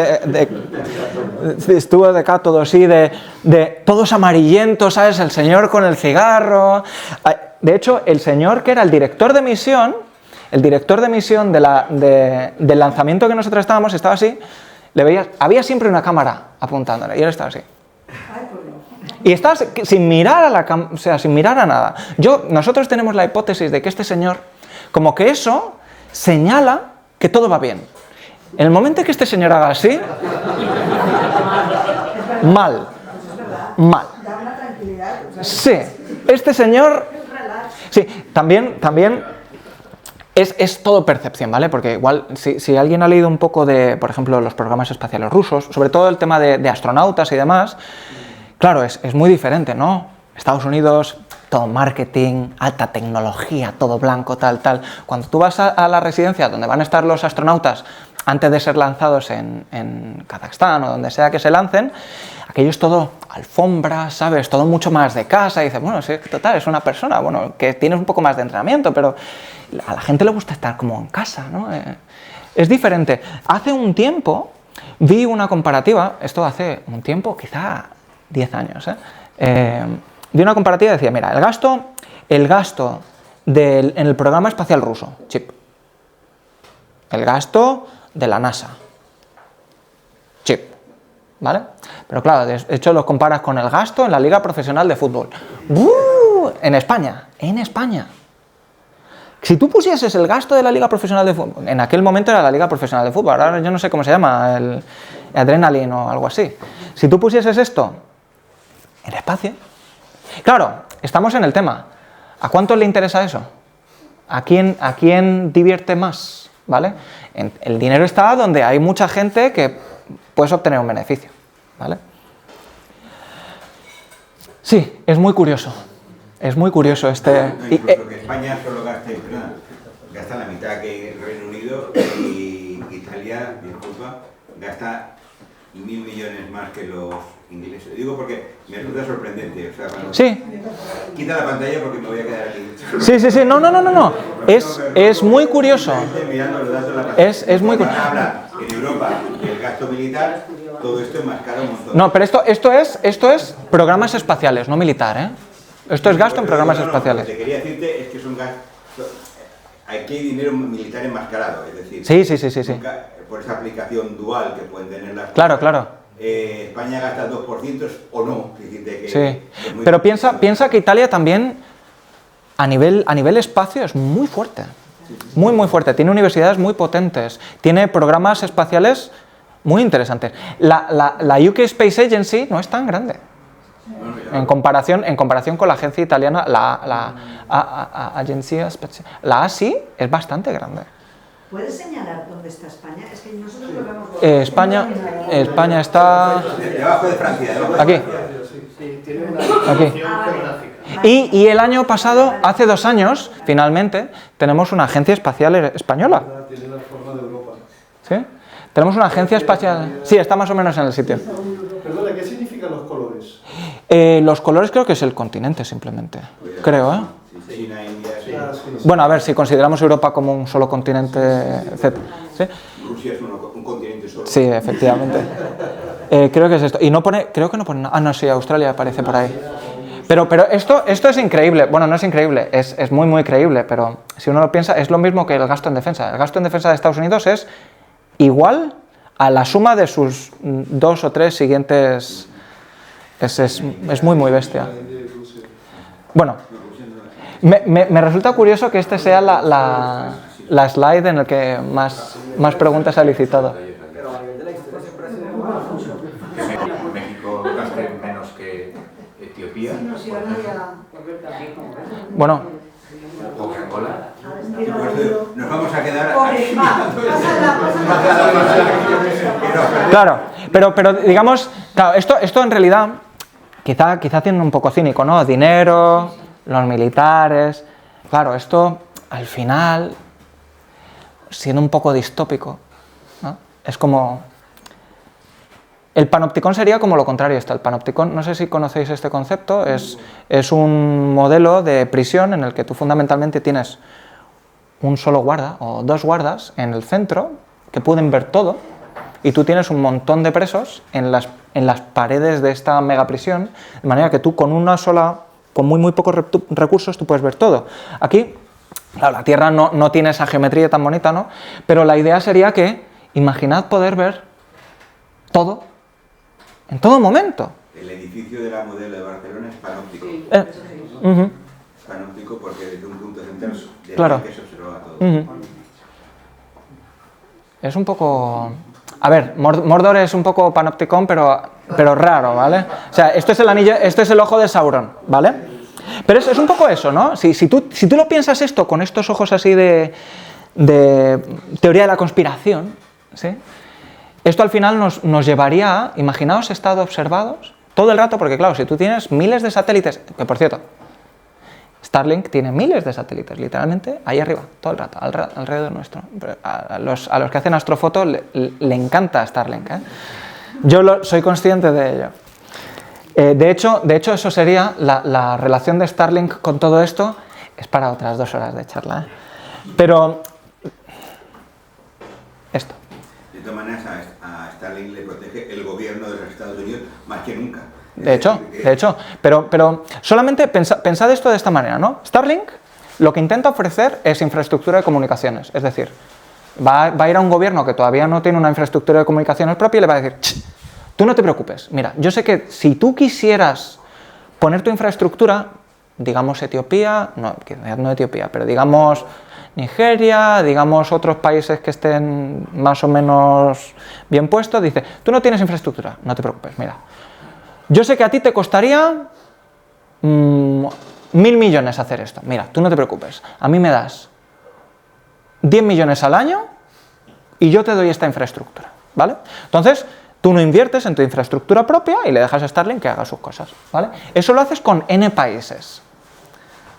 tubos de cátodo, sí, de todos amarillentos, ¿sabes? El señor con el cigarro. De hecho, el señor que era el director de misión del lanzamiento que nosotros estábamos, estaba así. Le veías, había siempre una cámara apuntándole y él estaba así. Y estaba sin mirar a la cámara, o sea, sin mirar a nada. Nosotros tenemos la hipótesis de que este señor, como que eso señala que todo va bien. En el momento en que este señor haga así, mal. Da una tranquilidad. Sí, este señor... Sí, también es todo percepción, ¿vale? Porque igual, si alguien ha leído un poco de, por ejemplo, los programas espaciales rusos, sobre todo el tema de astronautas y demás, claro, es muy diferente, ¿no? Estados Unidos, todo marketing, alta tecnología, todo blanco, tal. Cuando tú vas a la residencia donde van a estar los astronautas antes de ser lanzados en Kazajstán o donde sea que se lancen, aquello es todo alfombra, ¿sabes? Todo mucho más de casa. Y dices, bueno, sí, total, es una persona, bueno, que tienes un poco más de entrenamiento, pero a la gente le gusta estar como en casa, ¿no? Es diferente. Hace un tiempo vi una comparativa, esto hace un tiempo, quizá 10 años, vi una comparativa y decía, mira, el gasto en el programa espacial ruso, chip. El gasto de la NASA, chip. ¿Vale? Pero claro, de hecho lo comparas con el gasto en la Liga Profesional de Fútbol. En España. Si tú pusieses el gasto de la Liga Profesional de Fútbol, en aquel momento era la Liga Profesional de Fútbol, ahora yo no sé cómo se llama, el Adrenaline o algo así. Si tú pusieses esto en espacio, claro, estamos en el tema. ¿A cuántos le interesa eso? ¿A quién divierte más? ¿Vale? El dinero está donde hay mucha gente que puedes obtener un beneficio, ¿vale? Sí, es muy curioso este... Incluso que España solo gasta la mitad que el Reino Unido y Italia, disculpa, gasta 1.000 millones más que los ingleses. Digo porque me resulta sorprendente. O sea, sí. Quita la pantalla porque me voy a quedar aquí. Sí, no. Es muy curioso. Es muy curioso. En Europa, el gasto militar, todo esto es más caro un montón. No, pero esto es programas espaciales, no militar, ¿eh? Esto es gasto en programas espaciales. Lo que quería decirte es que son gastos. Aquí hay dinero militar enmascarado, es decir. Sí. Por esa aplicación dual que pueden tener las. Claro. España gasta el 2% o no. Sí. Pero piensa que Italia también, a nivel espacio, es muy fuerte. Muy fuerte. Tiene universidades muy potentes. Tiene programas espaciales muy interesantes. La UK Space Agency no es tan grande. En comparación con la agencia italiana, la ASI es bastante grande. ¿Puedes señalar dónde está España? Es que nosotros lo vemos... España está... Debajo de Francia. Aquí. Sí, tiene una Aquí. geográfica. Y el año pasado, hace 2 años, finalmente, tenemos una agencia espacial española. Tiene la forma de Europa. ¿Sí? Tenemos una agencia espacial... Sí, está más o menos en el sitio. Perdona, ¿qué significan los colores? Los colores creo que es el continente, simplemente. Creo, ¿eh? China, India, Ah, sí, sí. Bueno, a ver, si consideramos Europa como un solo continente, etc. ¿Sí? Rusia es un continente solo. Sí, efectivamente. Creo que es esto. Y no pone, creo que no pone nada. Ah, no, sí, Australia aparece por ahí. Pero esto es increíble. Bueno, no es increíble, es muy, muy creíble, pero si uno lo piensa, es lo mismo que el gasto en defensa. El gasto en defensa de Estados Unidos es igual a la suma de sus 2 o 3 siguientes... Es muy, muy bestia. Bueno, me resulta curioso que este sea la slide en la que más preguntas ha licitado. Pero a nivel de la historia siempre ha sido que México gaste menos que Etiopía Bueno, o que Angola. Nos vamos a quedar... Corre, va, claro, pero digamos, claro, esto en realidad quizá tiene un poco cínico, ¿no? Dinero, los militares... Claro, esto al final, siendo un poco distópico, ¿no? Es como... El panopticón sería como lo contrario esto. El panopticón, no sé si conocéis este concepto, es un modelo de prisión en el que tú fundamentalmente tienes un solo guarda o 2 guardas en el centro que pueden ver todo y tú tienes un montón de presos en las paredes de esta mega prisión, de manera que tú con muy pocos recursos tú puedes ver todo. Aquí, claro, la Tierra no tiene esa geometría tan bonita, ¿no? Pero la idea sería que, imaginad poder ver todo en todo momento. El edificio de la modelo de Barcelona es panóptico. Panóptico porque desde un punto central de Claro. que se observa todo. Es un poco... A ver, Mordor es un poco panopticón, pero raro, ¿vale? O sea, esto es el anillo, esto es el ojo de Sauron, ¿vale? Pero es un poco eso, ¿no? Si tú lo piensas esto con estos ojos así de teoría de la conspiración, ¿sí? Esto al final nos llevaría a, imaginaos, estar observados todo el rato, porque claro, si tú tienes miles de satélites, que por cierto, Starlink tiene miles de satélites, literalmente, ahí arriba, todo el rato, alrededor nuestro. A los que hacen astrofoto le encanta Starlink, ¿eh? Yo soy consciente de ello. De hecho, eso sería, la relación de Starlink con todo esto, es para otras 2 horas de charla, ¿eh? Pero, esto. De todas maneras, a Starlink le protege el gobierno de los Estados Unidos más que nunca. De hecho, pero solamente pensad esto de esta manera, ¿no? Starlink lo que intenta ofrecer es infraestructura de comunicaciones, es decir, va a ir a un gobierno que todavía no tiene una infraestructura de comunicaciones propia y le va a decir, tú no te preocupes, mira, yo sé que si tú quisieras poner tu infraestructura, digamos Etiopía, no Etiopía, pero digamos Nigeria, digamos otros países que estén más o menos bien puestos, dice, tú no tienes infraestructura, no te preocupes, mira. Yo sé que a ti te costaría 1.000 millones hacer esto. Mira, tú no te preocupes. A mí me das 10 millones al año y yo te doy esta infraestructura, ¿vale? Entonces, tú no inviertes en tu infraestructura propia y le dejas a Starlink que haga sus cosas, ¿vale? Eso lo haces con N países.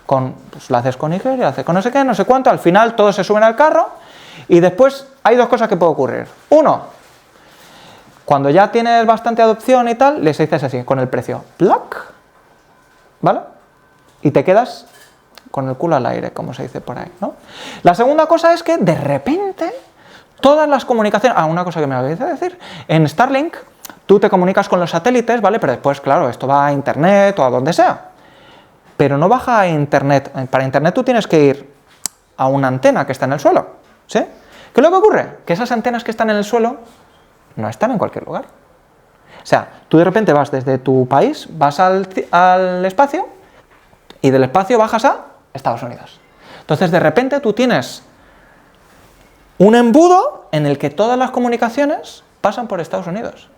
Pues lo haces con Nigeria, lo haces con no sé qué, no sé cuánto. Al final todos se suben al carro y después hay 2 cosas que pueden ocurrir. Uno, cuando ya tienes bastante adopción y tal, les dices así, con el precio, ¡plac! ¿Vale? Y te quedas con el culo al aire, como se dice por ahí, ¿no? La segunda cosa es que, de repente, todas las comunicaciones... Ah, una cosa que me olvidé de decir. En Starlink, tú te comunicas con los satélites, ¿vale? Pero después, claro, esto va a Internet o a donde sea. Pero no baja a Internet. Para Internet tú tienes que ir a una antena que está en el suelo, ¿sí? ¿Qué es lo que ocurre? Que esas antenas que están en el suelo no están en cualquier lugar. O sea, tú de repente vas desde tu país, vas al espacio y del espacio bajas a Estados Unidos. Entonces, de repente tú tienes un embudo en el que todas las comunicaciones pasan por Estados Unidos.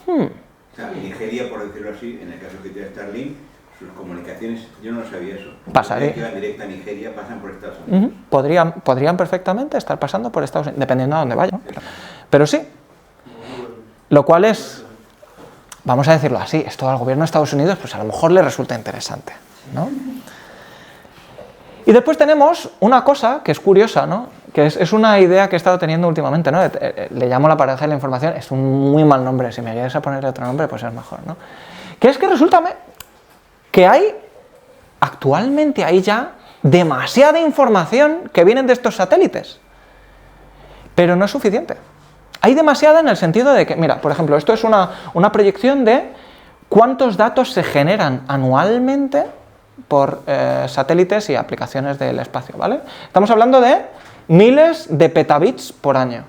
O sea, Nigeria, por decirlo así, en el caso que tiene Starlink, sus comunicaciones, yo no sabía eso. Pasaría. Que van directa a Nigeria, pasan por Estados Unidos. Podrían perfectamente estar pasando por Estados Unidos, dependiendo de dónde vayan, ¿no? Pero sí, lo cual es vamos a decirlo así, esto al gobierno de Estados Unidos pues a lo mejor le resulta interesante, ¿no? Y después tenemos una cosa que es curiosa, ¿no? Que es una idea que he estado teniendo últimamente, ¿no? Le llamo la paradoja de la información, es un muy mal nombre, si me ayudas a ponerle otro nombre pues es mejor, ¿no? Que es que resulta que actualmente hay ya demasiada información que viene de estos satélites, pero no es suficiente. Hay demasiada en el sentido de que, mira, por ejemplo, esto es una proyección de cuántos datos se generan anualmente por satélites y aplicaciones del espacio, ¿vale? Estamos hablando de miles de petabits por año,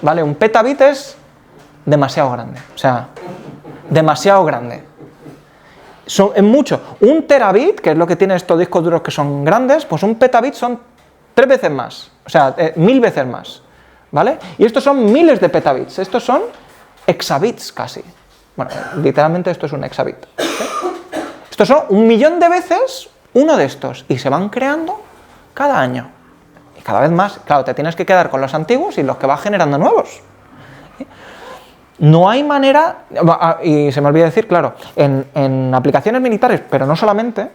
¿vale? Un petabit es demasiado grande, o sea, demasiado grande. Es mucho. Un terabit, que es lo que tiene estos discos duros que son grandes, pues un petabit son 3 veces más, o sea, 1000 veces más, ¿vale? Y estos son miles de petabits, estos son exabits casi. Bueno, literalmente esto es un exabit, ¿sí? Estos son 1.000.000 de veces uno de estos, y se van creando cada año. Y cada vez más, claro, te tienes que quedar con los antiguos y los que vas generando nuevos. No hay manera, y se me olvida decir, claro, en aplicaciones militares, pero no solamente,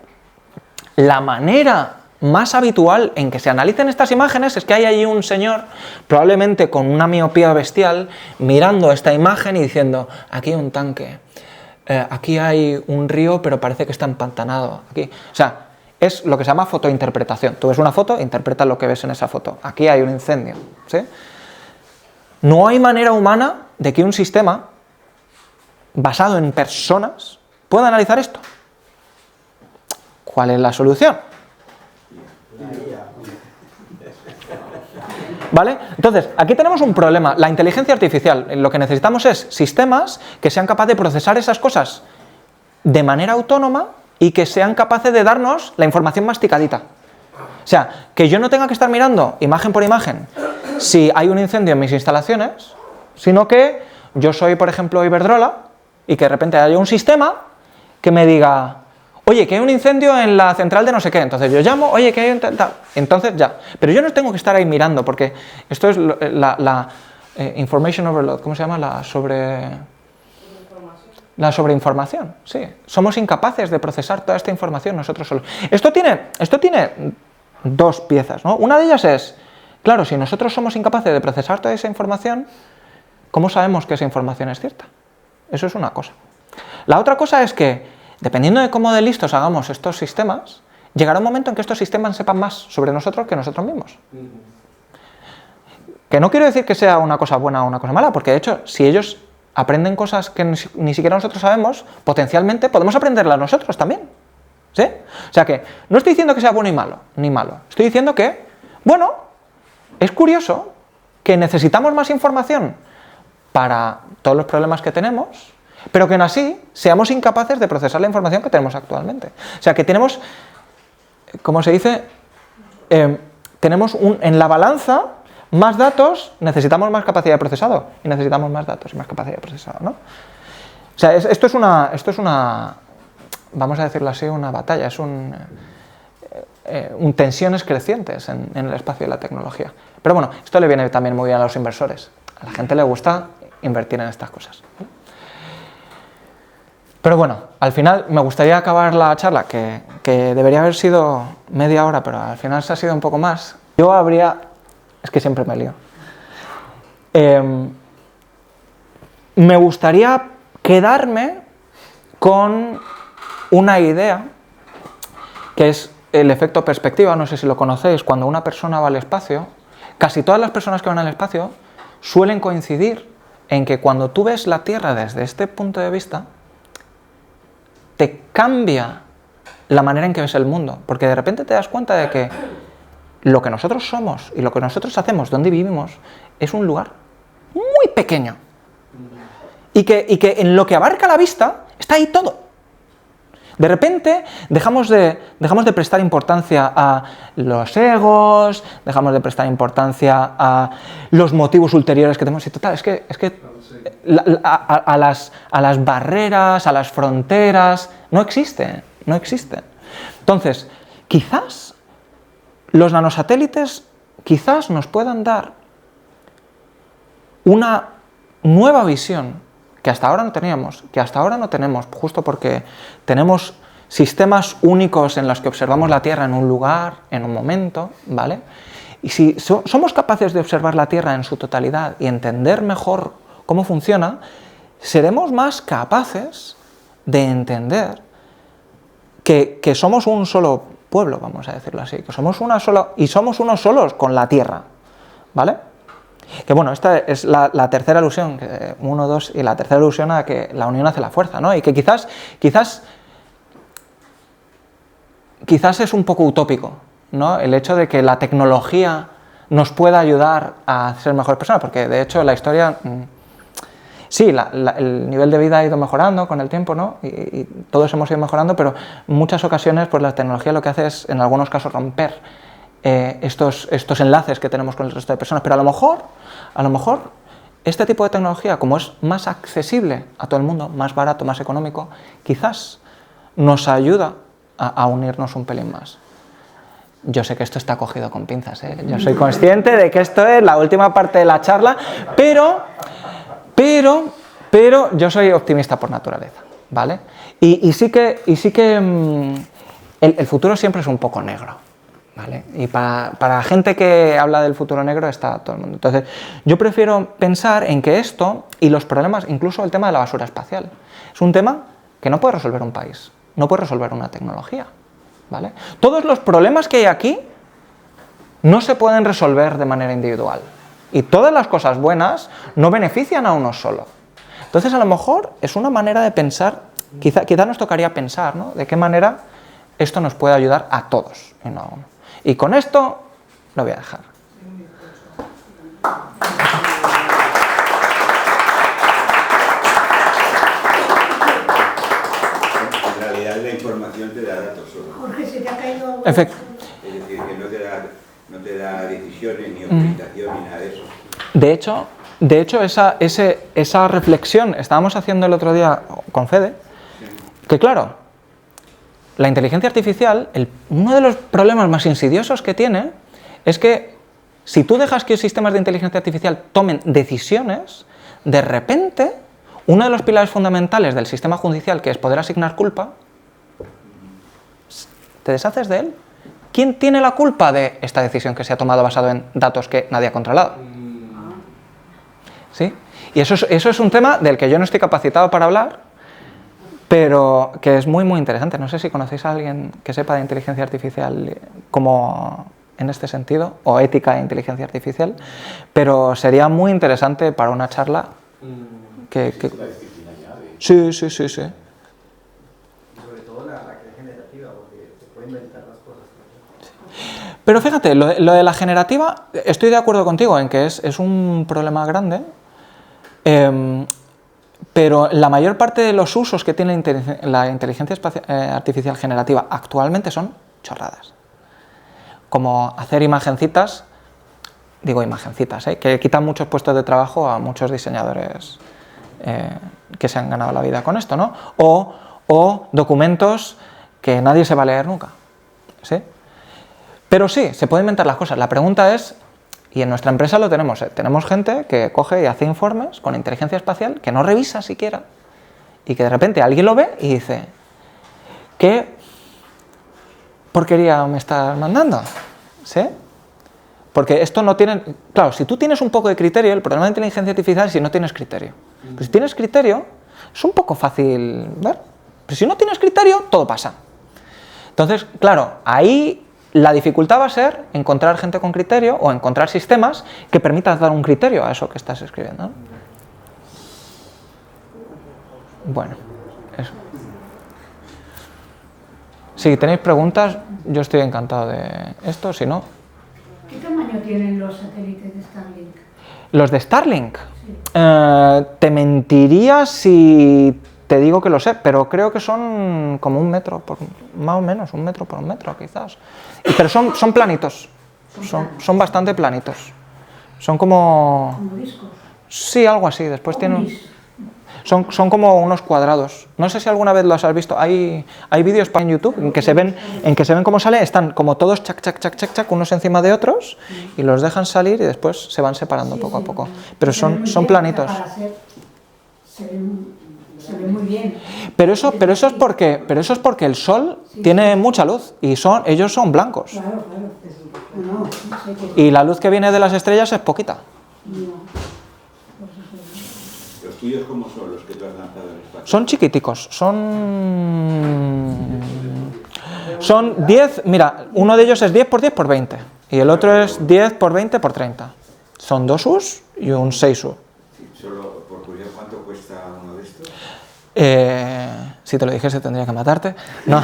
la manera más habitual en que se analicen estas imágenes es que hay allí un señor, probablemente con una miopía bestial, mirando esta imagen y diciendo, aquí hay un tanque, aquí hay un río, pero parece que está empantanado. Aquí. O sea, es lo que se llama fotointerpretación. Tú ves una foto, interpretas lo que ves en esa foto. Aquí hay un incendio, ¿sí? No hay manera humana de que un sistema basado en personas pueda analizar esto. ¿Cuál es la solución? ¿Vale? Entonces, aquí tenemos un problema. La inteligencia artificial, lo que necesitamos es sistemas que sean capaces de procesar esas cosas de manera autónoma y que sean capaces de darnos la información masticadita. O sea, que yo no tenga que estar mirando imagen por imagen si hay un incendio en mis instalaciones, sino que yo soy, por ejemplo, Iberdrola y que de repente haya un sistema que me diga, oye, que hay un incendio en la central de no sé qué, entonces yo llamo, oye, que hay un tal, entonces ya. Pero yo no tengo que estar ahí mirando, porque esto es la information overload, ¿cómo se llama? La sobreinformación, sí. Somos incapaces de procesar toda esta información nosotros solos. Esto tiene 2 piezas, ¿no? Una de ellas es, claro, si nosotros somos incapaces de procesar toda esa información, ¿cómo sabemos que esa información es cierta? Eso es una cosa. La otra cosa es que, dependiendo de cómo de listos hagamos estos sistemas, llegará un momento en que estos sistemas sepan más sobre nosotros que nosotros mismos. Que no quiero decir que sea una cosa buena o una cosa mala, porque de hecho, si ellos aprenden cosas que ni siquiera nosotros sabemos, potencialmente podemos aprenderlas nosotros también. ¿Sí? O sea que, no estoy diciendo que sea bueno y malo, ni malo. Estoy diciendo que, bueno, es curioso que necesitamos más información para todos los problemas que tenemos, pero que aún así seamos incapaces de procesar la información que tenemos actualmente. O sea que tenemos, como se dice, tenemos en la balanza más datos, necesitamos más capacidad de procesado, y necesitamos más datos y más capacidad de procesado, ¿no? O sea, esto es una, vamos a decirlo así, una batalla, es tensiones crecientes en el espacio de la tecnología. Pero bueno, esto le viene también muy bien a los inversores. A la gente le gusta invertir en estas cosas. Pero bueno, al final me gustaría acabar la charla, que debería haber sido media hora, pero al final se ha sido un poco más. Es que siempre me lío. Me gustaría quedarme con una idea, que es el efecto perspectiva, no sé si lo conocéis. Cuando una persona va al espacio, casi todas las personas que van al espacio suelen coincidir en que cuando tú ves la Tierra desde este punto de vista, te cambia la manera en que ves el mundo, porque de repente te das cuenta de que lo que nosotros somos y lo que nosotros hacemos, donde vivimos, es un lugar muy pequeño. Y que en lo que abarca la vista está ahí todo. De repente dejamos de prestar importancia a los egos, dejamos de prestar importancia a los motivos ulteriores que tenemos. Y total, es que a las barreras, a las fronteras, no existen. Entonces, quizás los nanosatélites nos puedan dar una nueva visión que hasta ahora no teníamos, que hasta ahora no tenemos, justo porque tenemos sistemas únicos en los que observamos la Tierra en un lugar, en un momento, ¿vale? Y si somos capaces de observar la Tierra en su totalidad y entender mejor cómo funciona, seremos más capaces de entender que somos un solo pueblo, vamos a decirlo así, que somos una sola, y somos unos solos con la Tierra, ¿vale? Que bueno, esta es la tercera alusión, 1, 2, y la tercera alusión a que la unión hace la fuerza, ¿no? Y que quizás es un poco utópico, ¿no? El hecho de que la tecnología nos pueda ayudar a ser mejores personas, porque de hecho la historia, sí, el nivel de vida ha ido mejorando con el tiempo, ¿no? Y todos hemos ido mejorando, pero en muchas ocasiones pues la tecnología lo que hace es, en algunos casos, romper estos enlaces que tenemos con el resto de personas. Pero a lo mejor este tipo de tecnología, como es más accesible a todo el mundo, más barato, más económico, quizás nos ayuda a unirnos un pelín más. Yo sé que esto está cogido con pinzas, ¿eh? Yo soy consciente de que esto es la última parte de la charla, pero yo soy optimista por naturaleza, ¿vale? Y sí que el futuro siempre es un poco negro, ¿vale? Y para gente que habla del futuro negro está todo el mundo. Entonces, yo prefiero pensar en que esto y los problemas, incluso el tema de la basura espacial, es un tema que no puede resolver un país, no puede resolver una tecnología, ¿vale? Todos los problemas que hay aquí no se pueden resolver de manera individual. Y todas las cosas buenas no benefician a uno solo. Entonces, a lo mejor es una manera de pensar, quizá nos tocaría pensar, ¿no? De qué manera esto nos puede ayudar a todos y no a uno. Y con esto lo voy a dejar. En realidad la información te da datos solo. Jorge, ¿se te ha caído algo? Es decir, que no te da decisiones, ni orientación, ni nada de eso. De hecho esa reflexión estábamos haciendo el otro día con Fede, que claro, la inteligencia artificial, uno de los problemas más insidiosos que tiene es que si tú dejas que los sistemas de inteligencia artificial tomen decisiones, de repente, uno de los pilares fundamentales del sistema judicial, que es poder asignar culpa, te deshaces de él. ¿Quién tiene la culpa de esta decisión que se ha tomado basado en datos que nadie ha controlado? ¿Sí? Y eso es un tema del que yo no estoy capacitado para hablar, pero que es muy, muy interesante. No sé si conocéis a alguien que sepa de inteligencia artificial como en este sentido, o ética de inteligencia artificial, pero sería muy interesante para una charla Sí. Sobre todo la que es generativa, porque se puede inventar las cosas. Pero fíjate, lo de la generativa, estoy de acuerdo contigo en que es un problema grande, pero la mayor parte de los usos que tiene la inteligencia artificial generativa actualmente son chorradas. Como hacer imagencitas, que quitan muchos puestos de trabajo a muchos diseñadores que se han ganado la vida con esto, ¿no? O documentos que nadie se va a leer nunca, ¿sí? Pero sí, se pueden inventar las cosas. La pregunta es, y en nuestra empresa lo tenemos, tenemos gente que coge y hace informes con inteligencia espacial que no revisa siquiera y que de repente alguien lo ve y dice, ¿qué porquería me estás mandando? ¿Sí? Porque esto no tiene... Claro, si tú tienes un poco de criterio, el problema de inteligencia artificial es si no tienes criterio. Pero si tienes criterio, es un poco fácil ver. Pero si no tienes criterio, todo pasa. Entonces, claro, ahí la dificultad va a ser encontrar gente con criterio o encontrar sistemas que permitan dar un criterio a eso que estás escribiendo, ¿no? Bueno, eso. Si tenéis preguntas, yo estoy encantado de esto, si no... ¿Qué tamaño tienen los satélites de Starlink? ¿Los de Starlink? Sí. Te mentiría si te digo que lo sé, pero creo que son como 1 metro, más o menos, 1 metro por 1 metro quizás. Pero son planitos, son bastante planitos. Son como... ¿Como discos? Sí, algo así, después tienen... Son como unos cuadrados. No sé si alguna vez los has visto. Hay vídeos en YouTube en que se ven cómo sale. Están como todos chac, unos encima de otros, y los dejan salir y después se van separando poco a poco. Pero son planitos. Se ve muy bien. Pero eso es porque el sol tiene mucha luz y ellos son blancos. Claro. No sé qué. Y la luz que viene de las estrellas es poquita. ¿Los tuyos cómo son los que tú has lanzado al espacio? Son chiquiticos, son 10, mira, uno de ellos es 10 por 10 por 20 y el otro es 10 por 20 por 30. Son 2 Us y un 6 U. Sí, solo por curiosidad, ¿cuánto cuesta uno de estos? Si te lo dijese tendría que matarte. No,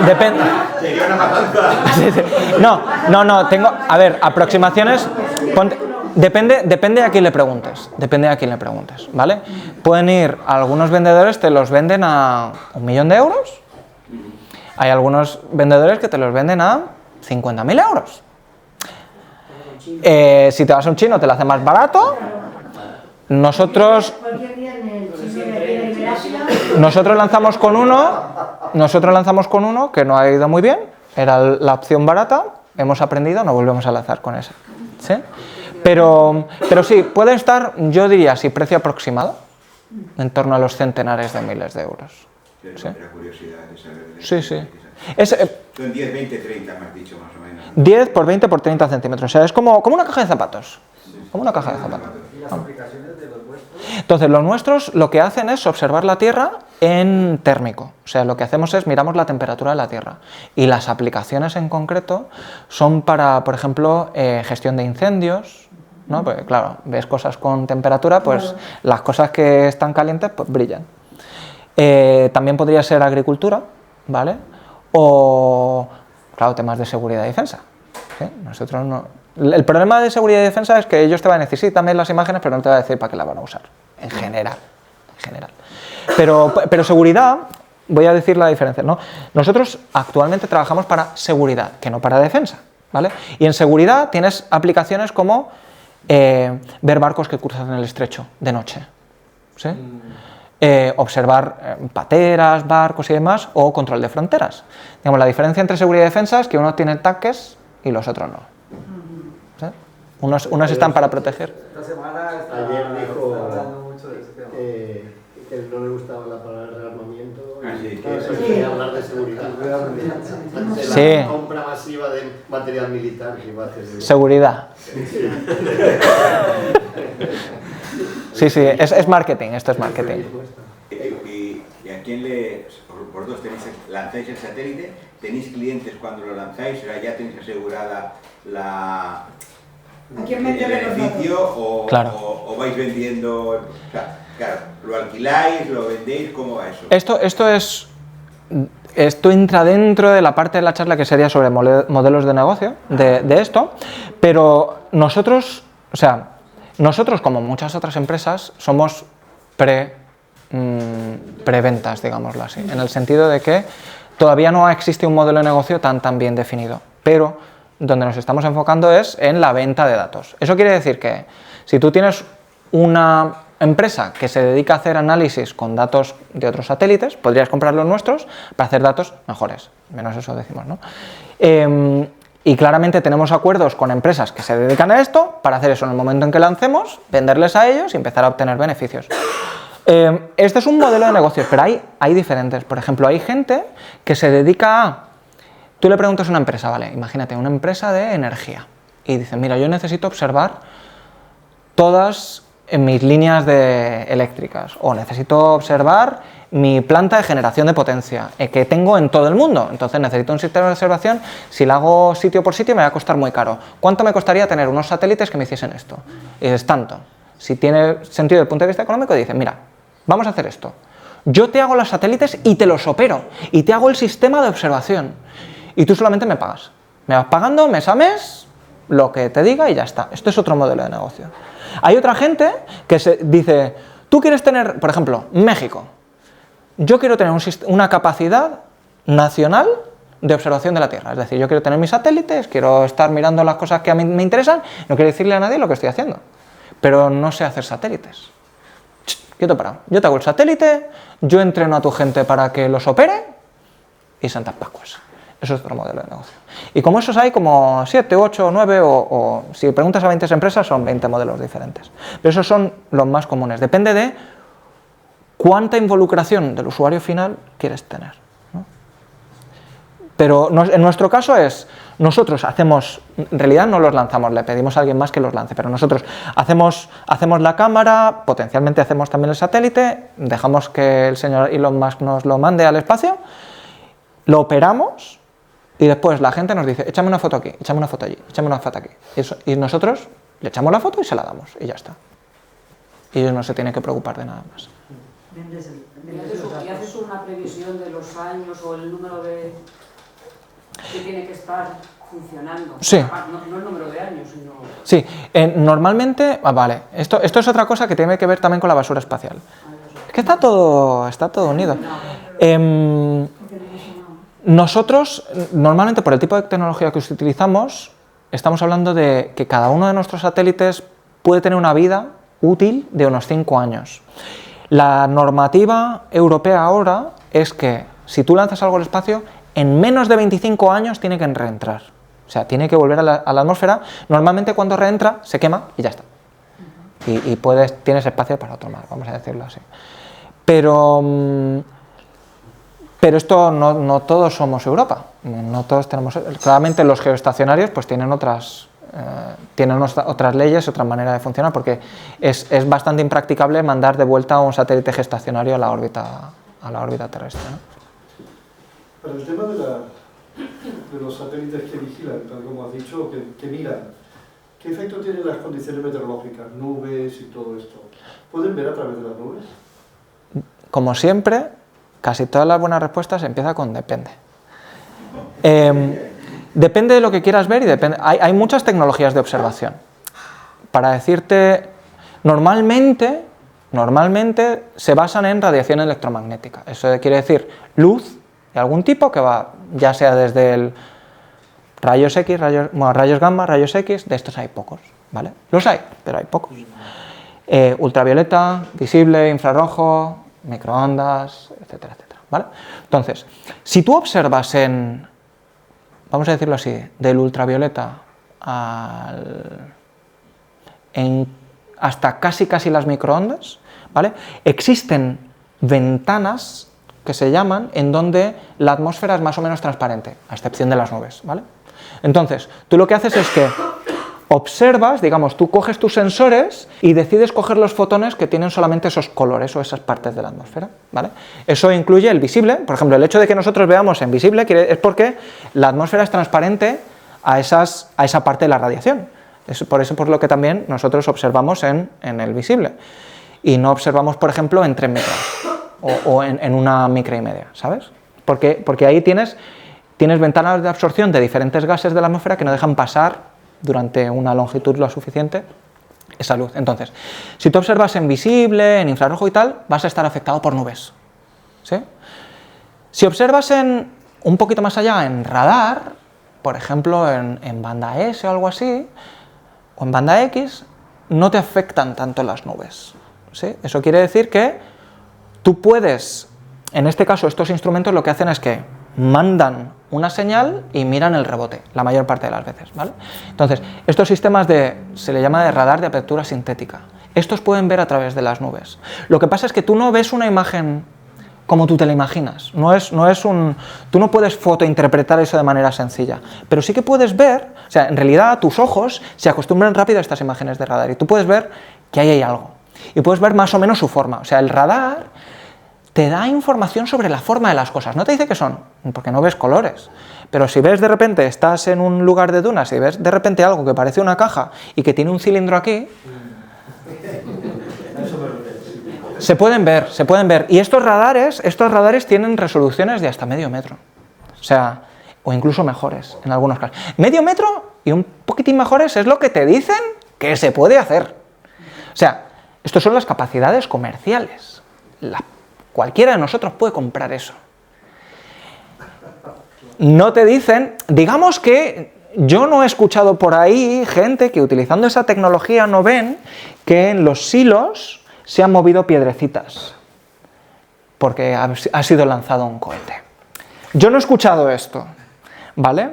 depende. Sería una matanza. No, tengo, a ver, aproximaciones, depende a quién le preguntes, ¿vale? Pueden ir, algunos vendedores te los venden a 1 millón de euros, hay algunos vendedores que te los venden a 50.000 euros. Si te vas a un chino te lo hace más barato. Nosotros lanzamos con uno que no ha ido muy bien, era la opción barata, hemos aprendido, no volvemos a lanzar con esa. ¿Sí? Pero sí, puede estar, yo diría, si precio aproximado, en torno a los centenares de miles de euros. ¿Sí? Era curiosidad de saber. Sí. Son 10, 20, 30, me has dicho más o menos. 10 por 20 por 30 centímetros, o sea, es como una caja de zapatos. Como una caja de zapatos. ¿Y las aplicaciones de los vuestros? Entonces, los nuestros lo que hacen es observar la Tierra en térmico. O sea, lo que hacemos es miramos la temperatura de la Tierra. Y las aplicaciones en concreto son para, por ejemplo, gestión de incendios, ¿no? Porque, claro, ves cosas con temperatura, pues las cosas que están calientes pues brillan. También podría ser agricultura, ¿vale? O, claro, temas de seguridad y defensa. ¿Sí? Nosotros no... El problema de seguridad y defensa es que ellos te van a decir, sí, también las imágenes, pero no te va a decir para qué las van a usar, en general. Pero seguridad, voy a decir la diferencia, ¿no? Nosotros actualmente trabajamos para seguridad, que no para defensa, ¿vale? Y en seguridad tienes aplicaciones como ver barcos que cruzan el estrecho de noche, ¿sí? Observar pateras, barcos y demás, o control de fronteras. Digamos, la diferencia entre seguridad y defensa es que unos tienen tanques y los otros no. ¿Sí? Unos están para proteger. Esta semana Ayer dijo hablando mucho de ese tema. que no le gustaba la palabra rearmamiento y sí, que sí. prefería hablar de seguridad. Ante Sí. la compra masiva de material militar que iba a hacer. Seguridad. Sí, es marketing, esto es marketing. ¿Y a quién le... Vosotros lanzáis el satélite, tenéis clientes cuando lo lanzáis, o sea, ya tenéis asegurada ¿A quién el meterle los beneficio datos? Claro. o vais vendiendo, o sea, claro, lo alquiláis, lo vendéis, ¿cómo va eso? Esto entra dentro de la parte de la charla que sería sobre modelos de negocio de esto, pero nosotros como muchas otras empresas somos preventas, digámoslo así, en el sentido de que todavía no existe un modelo de negocio tan bien definido, pero donde nos estamos enfocando es en la venta de datos. Eso quiere decir que si tú tienes una empresa que se dedica a hacer análisis con datos de otros satélites, podrías comprar los nuestros para hacer datos mejores, menos eso decimos, ¿no? Y claramente tenemos acuerdos con empresas que se dedican a esto para hacer eso en el momento en que lancemos, venderles a ellos y empezar a obtener beneficios. Este es un modelo de negocios, pero hay diferentes. Por ejemplo, hay gente que se dedica a... Tú le preguntas a una empresa, vale, imagínate, una empresa de energía, y dice, mira, yo necesito observar todas mis líneas eléctricas, o necesito observar mi planta de generación de potencia que tengo en todo el mundo, entonces necesito un sistema de observación, si lo hago sitio por sitio me va a costar muy caro. ¿Cuánto me costaría tener unos satélites que me hiciesen esto? Y es tanto. Si tiene sentido desde el punto de vista económico, dice, mira, vamos a hacer esto. Yo te hago los satélites y te los opero, y te hago el sistema de observación. Y tú solamente me pagas. Me vas pagando mes a mes lo que te diga y ya está. Esto es otro modelo de negocio. Hay otra gente que dice, tú quieres tener, por ejemplo, México. Yo quiero tener una capacidad nacional de observación de la Tierra. Es decir, yo quiero tener mis satélites, quiero estar mirando las cosas que a mí me interesan, no quiero decirle a nadie lo que estoy haciendo. Pero no sé hacer satélites. Quieto parado. Yo te hago el satélite, yo entreno a tu gente para que los opere y santas pascuas. Eso es otro modelo de negocio. Y como esos hay como 7, 8, 9 o si preguntas a 20 empresas son 20 modelos diferentes. Pero esos son los más comunes. Depende de cuánta involucración del usuario final quieres tener, ¿no? Pero en nuestro caso nosotros hacemos, en realidad no los lanzamos, le pedimos a alguien más que los lance, pero nosotros hacemos la cámara, potencialmente hacemos también el satélite, dejamos que el señor Elon Musk nos lo mande al espacio, lo operamos y después la gente nos dice, échame una foto aquí, échame una foto allí, échame una foto aquí. Y nosotros le echamos la foto y se la damos y ya está. Y ellos no se tienen que preocupar de nada más. ¿Y haces una previsión de los años o el número de que tiene que estar funcionando? Sí. No el número de años, sino... Sí, normalmente... vale, esto es otra cosa que tiene que ver también con la basura espacial. Es que está todo unido. Nosotros, normalmente por el tipo de tecnología que utilizamos, estamos hablando de que cada uno de nuestros satélites puede tener una vida útil de unos 5 años. La normativa europea ahora es que si tú lanzas algo al espacio, en menos de 25 años tiene que reentrar. O sea, tiene que volver a la atmósfera. Normalmente cuando reentra se quema y ya está. Y tienes espacio para otro más, vamos a decirlo así. Pero esto no todos somos Europa. No todos tenemos. Claramente los geoestacionarios pues tienen otras leyes, otra manera de funcionar, porque es bastante impracticable mandar de vuelta un satélite geoestacionario a la órbita terrestre, ¿no? Para el tema de los satélites que vigilan, tal como has dicho, que miran, ¿qué efecto tienen las condiciones meteorológicas, nubes y todo esto? ¿Pueden ver a través de las nubes? Como siempre, casi todas las buenas respuestas empiezan con depende. Depende de lo que quieras ver y depende. Hay muchas tecnologías de observación. Para decirte, normalmente se basan en radiación electromagnética. Eso quiere decir luz de algún tipo que va, ya sea desde el rayos X, rayos gamma, rayos X, de estos hay pocos, ¿vale? Los hay, pero hay pocos. Ultravioleta, visible, infrarrojo, microondas, etcétera, etcétera, ¿vale? Entonces, si tú observas vamos a decirlo así, del ultravioleta hasta casi las microondas, ¿vale? Existen ventanas que se llaman en donde la atmósfera es más o menos transparente, a excepción de las nubes, ¿vale? Entonces, tú lo que haces es que observas, digamos, tú coges tus sensores y decides coger los fotones que tienen solamente esos colores o esas partes de la atmósfera, ¿vale? Eso incluye el visible, por ejemplo, el hecho de que nosotros veamos en visible es porque la atmósfera es transparente a esa parte de la radiación. Es por eso por lo que también nosotros observamos en el visible y no observamos, por ejemplo, en 3 metros o en una micra y media, ¿sabes? Porque ahí tienes ventanas de absorción de diferentes gases de la atmósfera que no dejan pasar durante una longitud lo suficiente esa luz. Entonces, si tú observas en visible, en infrarrojo y tal, vas a estar afectado por nubes, ¿sí? Si observas un poquito más allá en radar, por ejemplo en banda S o algo así, o en banda X, no te afectan tanto las nubes, ¿sí? Eso quiere decir que tú puedes, en este caso estos instrumentos lo que hacen es que mandan una señal y miran el rebote, la mayor parte de las veces, ¿vale? Entonces, estos sistemas se le llama de radar de apertura sintética. Estos pueden ver a través de las nubes. Lo que pasa es que tú no ves una imagen como tú te la imaginas. Tú no puedes fotointerpretar eso de manera sencilla, pero sí que puedes ver, o sea, en realidad tus ojos se acostumbran rápido a estas imágenes de radar y tú puedes ver que ahí hay algo. Y puedes ver más o menos su forma. O sea, el radar te da información sobre la forma de las cosas. No te dice qué son, porque no ves colores. Pero si ves de repente, estás en un lugar de dunas y ves de repente algo que parece una caja y que tiene un cilindro aquí, se pueden ver. Y estos radares tienen resoluciones de hasta medio metro. O sea, o incluso mejores en algunos casos. Medio metro y un poquitín mejores es lo que te dicen que se puede hacer. O sea, estas son las capacidades comerciales. Cualquiera de nosotros puede comprar eso. No te dicen, digamos que yo no he escuchado por ahí gente que utilizando esa tecnología no ven que en los silos se han movido piedrecitas porque ha sido lanzado un cohete. Yo no he escuchado esto. ¿vale?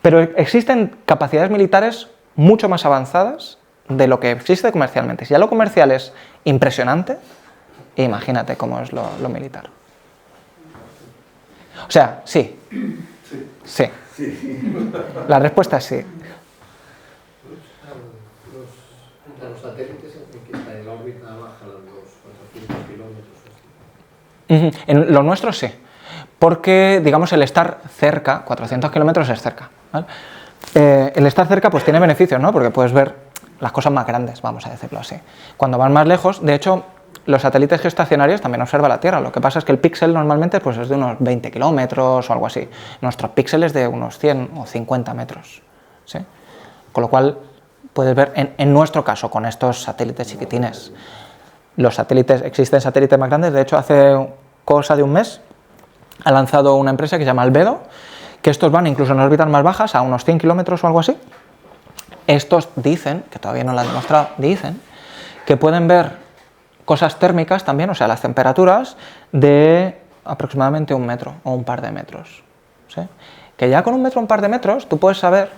Pero existen capacidades militares mucho más avanzadas de lo que existe comercialmente. Si ya lo comercial es impresionante, imagínate cómo es lo militar. O sea, sí. Sí. La respuesta es sí. Los satélites en que está en la órbita baja los 400 kilómetros. En lo nuestro sí, porque digamos el estar cerca, 400 kilómetros es cerca, ¿vale? El estar cerca pues tiene beneficios, ¿no? Porque puedes ver las cosas más grandes, vamos a decirlo así. Cuando van más lejos, de hecho, los satélites geoestacionarios también observan la Tierra, lo que pasa es que el píxel normalmente pues es de unos 20 kilómetros o algo así, nuestro píxel es de unos 100 o 50 metros, ¿sí? Con lo cual puedes ver, en nuestro caso, con estos satélites chiquitines, los satélites, existen satélites más grandes, de hecho hace cosa de un mes ha lanzado una empresa que se llama Albedo, que estos van incluso en órbitas más bajas, a unos 100 kilómetros o algo así. Estos dicen, que todavía no lo han demostrado, dicen que pueden ver cosas térmicas también, o sea, las temperaturas de aproximadamente 1 metro o un par de metros, ¿sí? Que ya con 1 metro o un par de metros tú puedes saber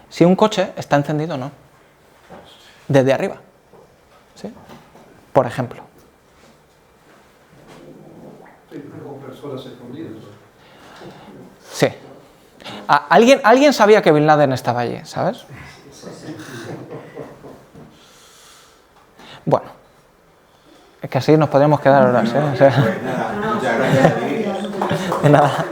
si un coche está encendido o no, desde arriba, ¿sí? Por ejemplo. Con personas escondidas. Sí. Alguien sabía que Bin Laden estaba allí, ¿sabes? Bueno, es que así nos podríamos quedar horas, ¿eh? O sea, Pues nada, muchas gracias a ti. de nada.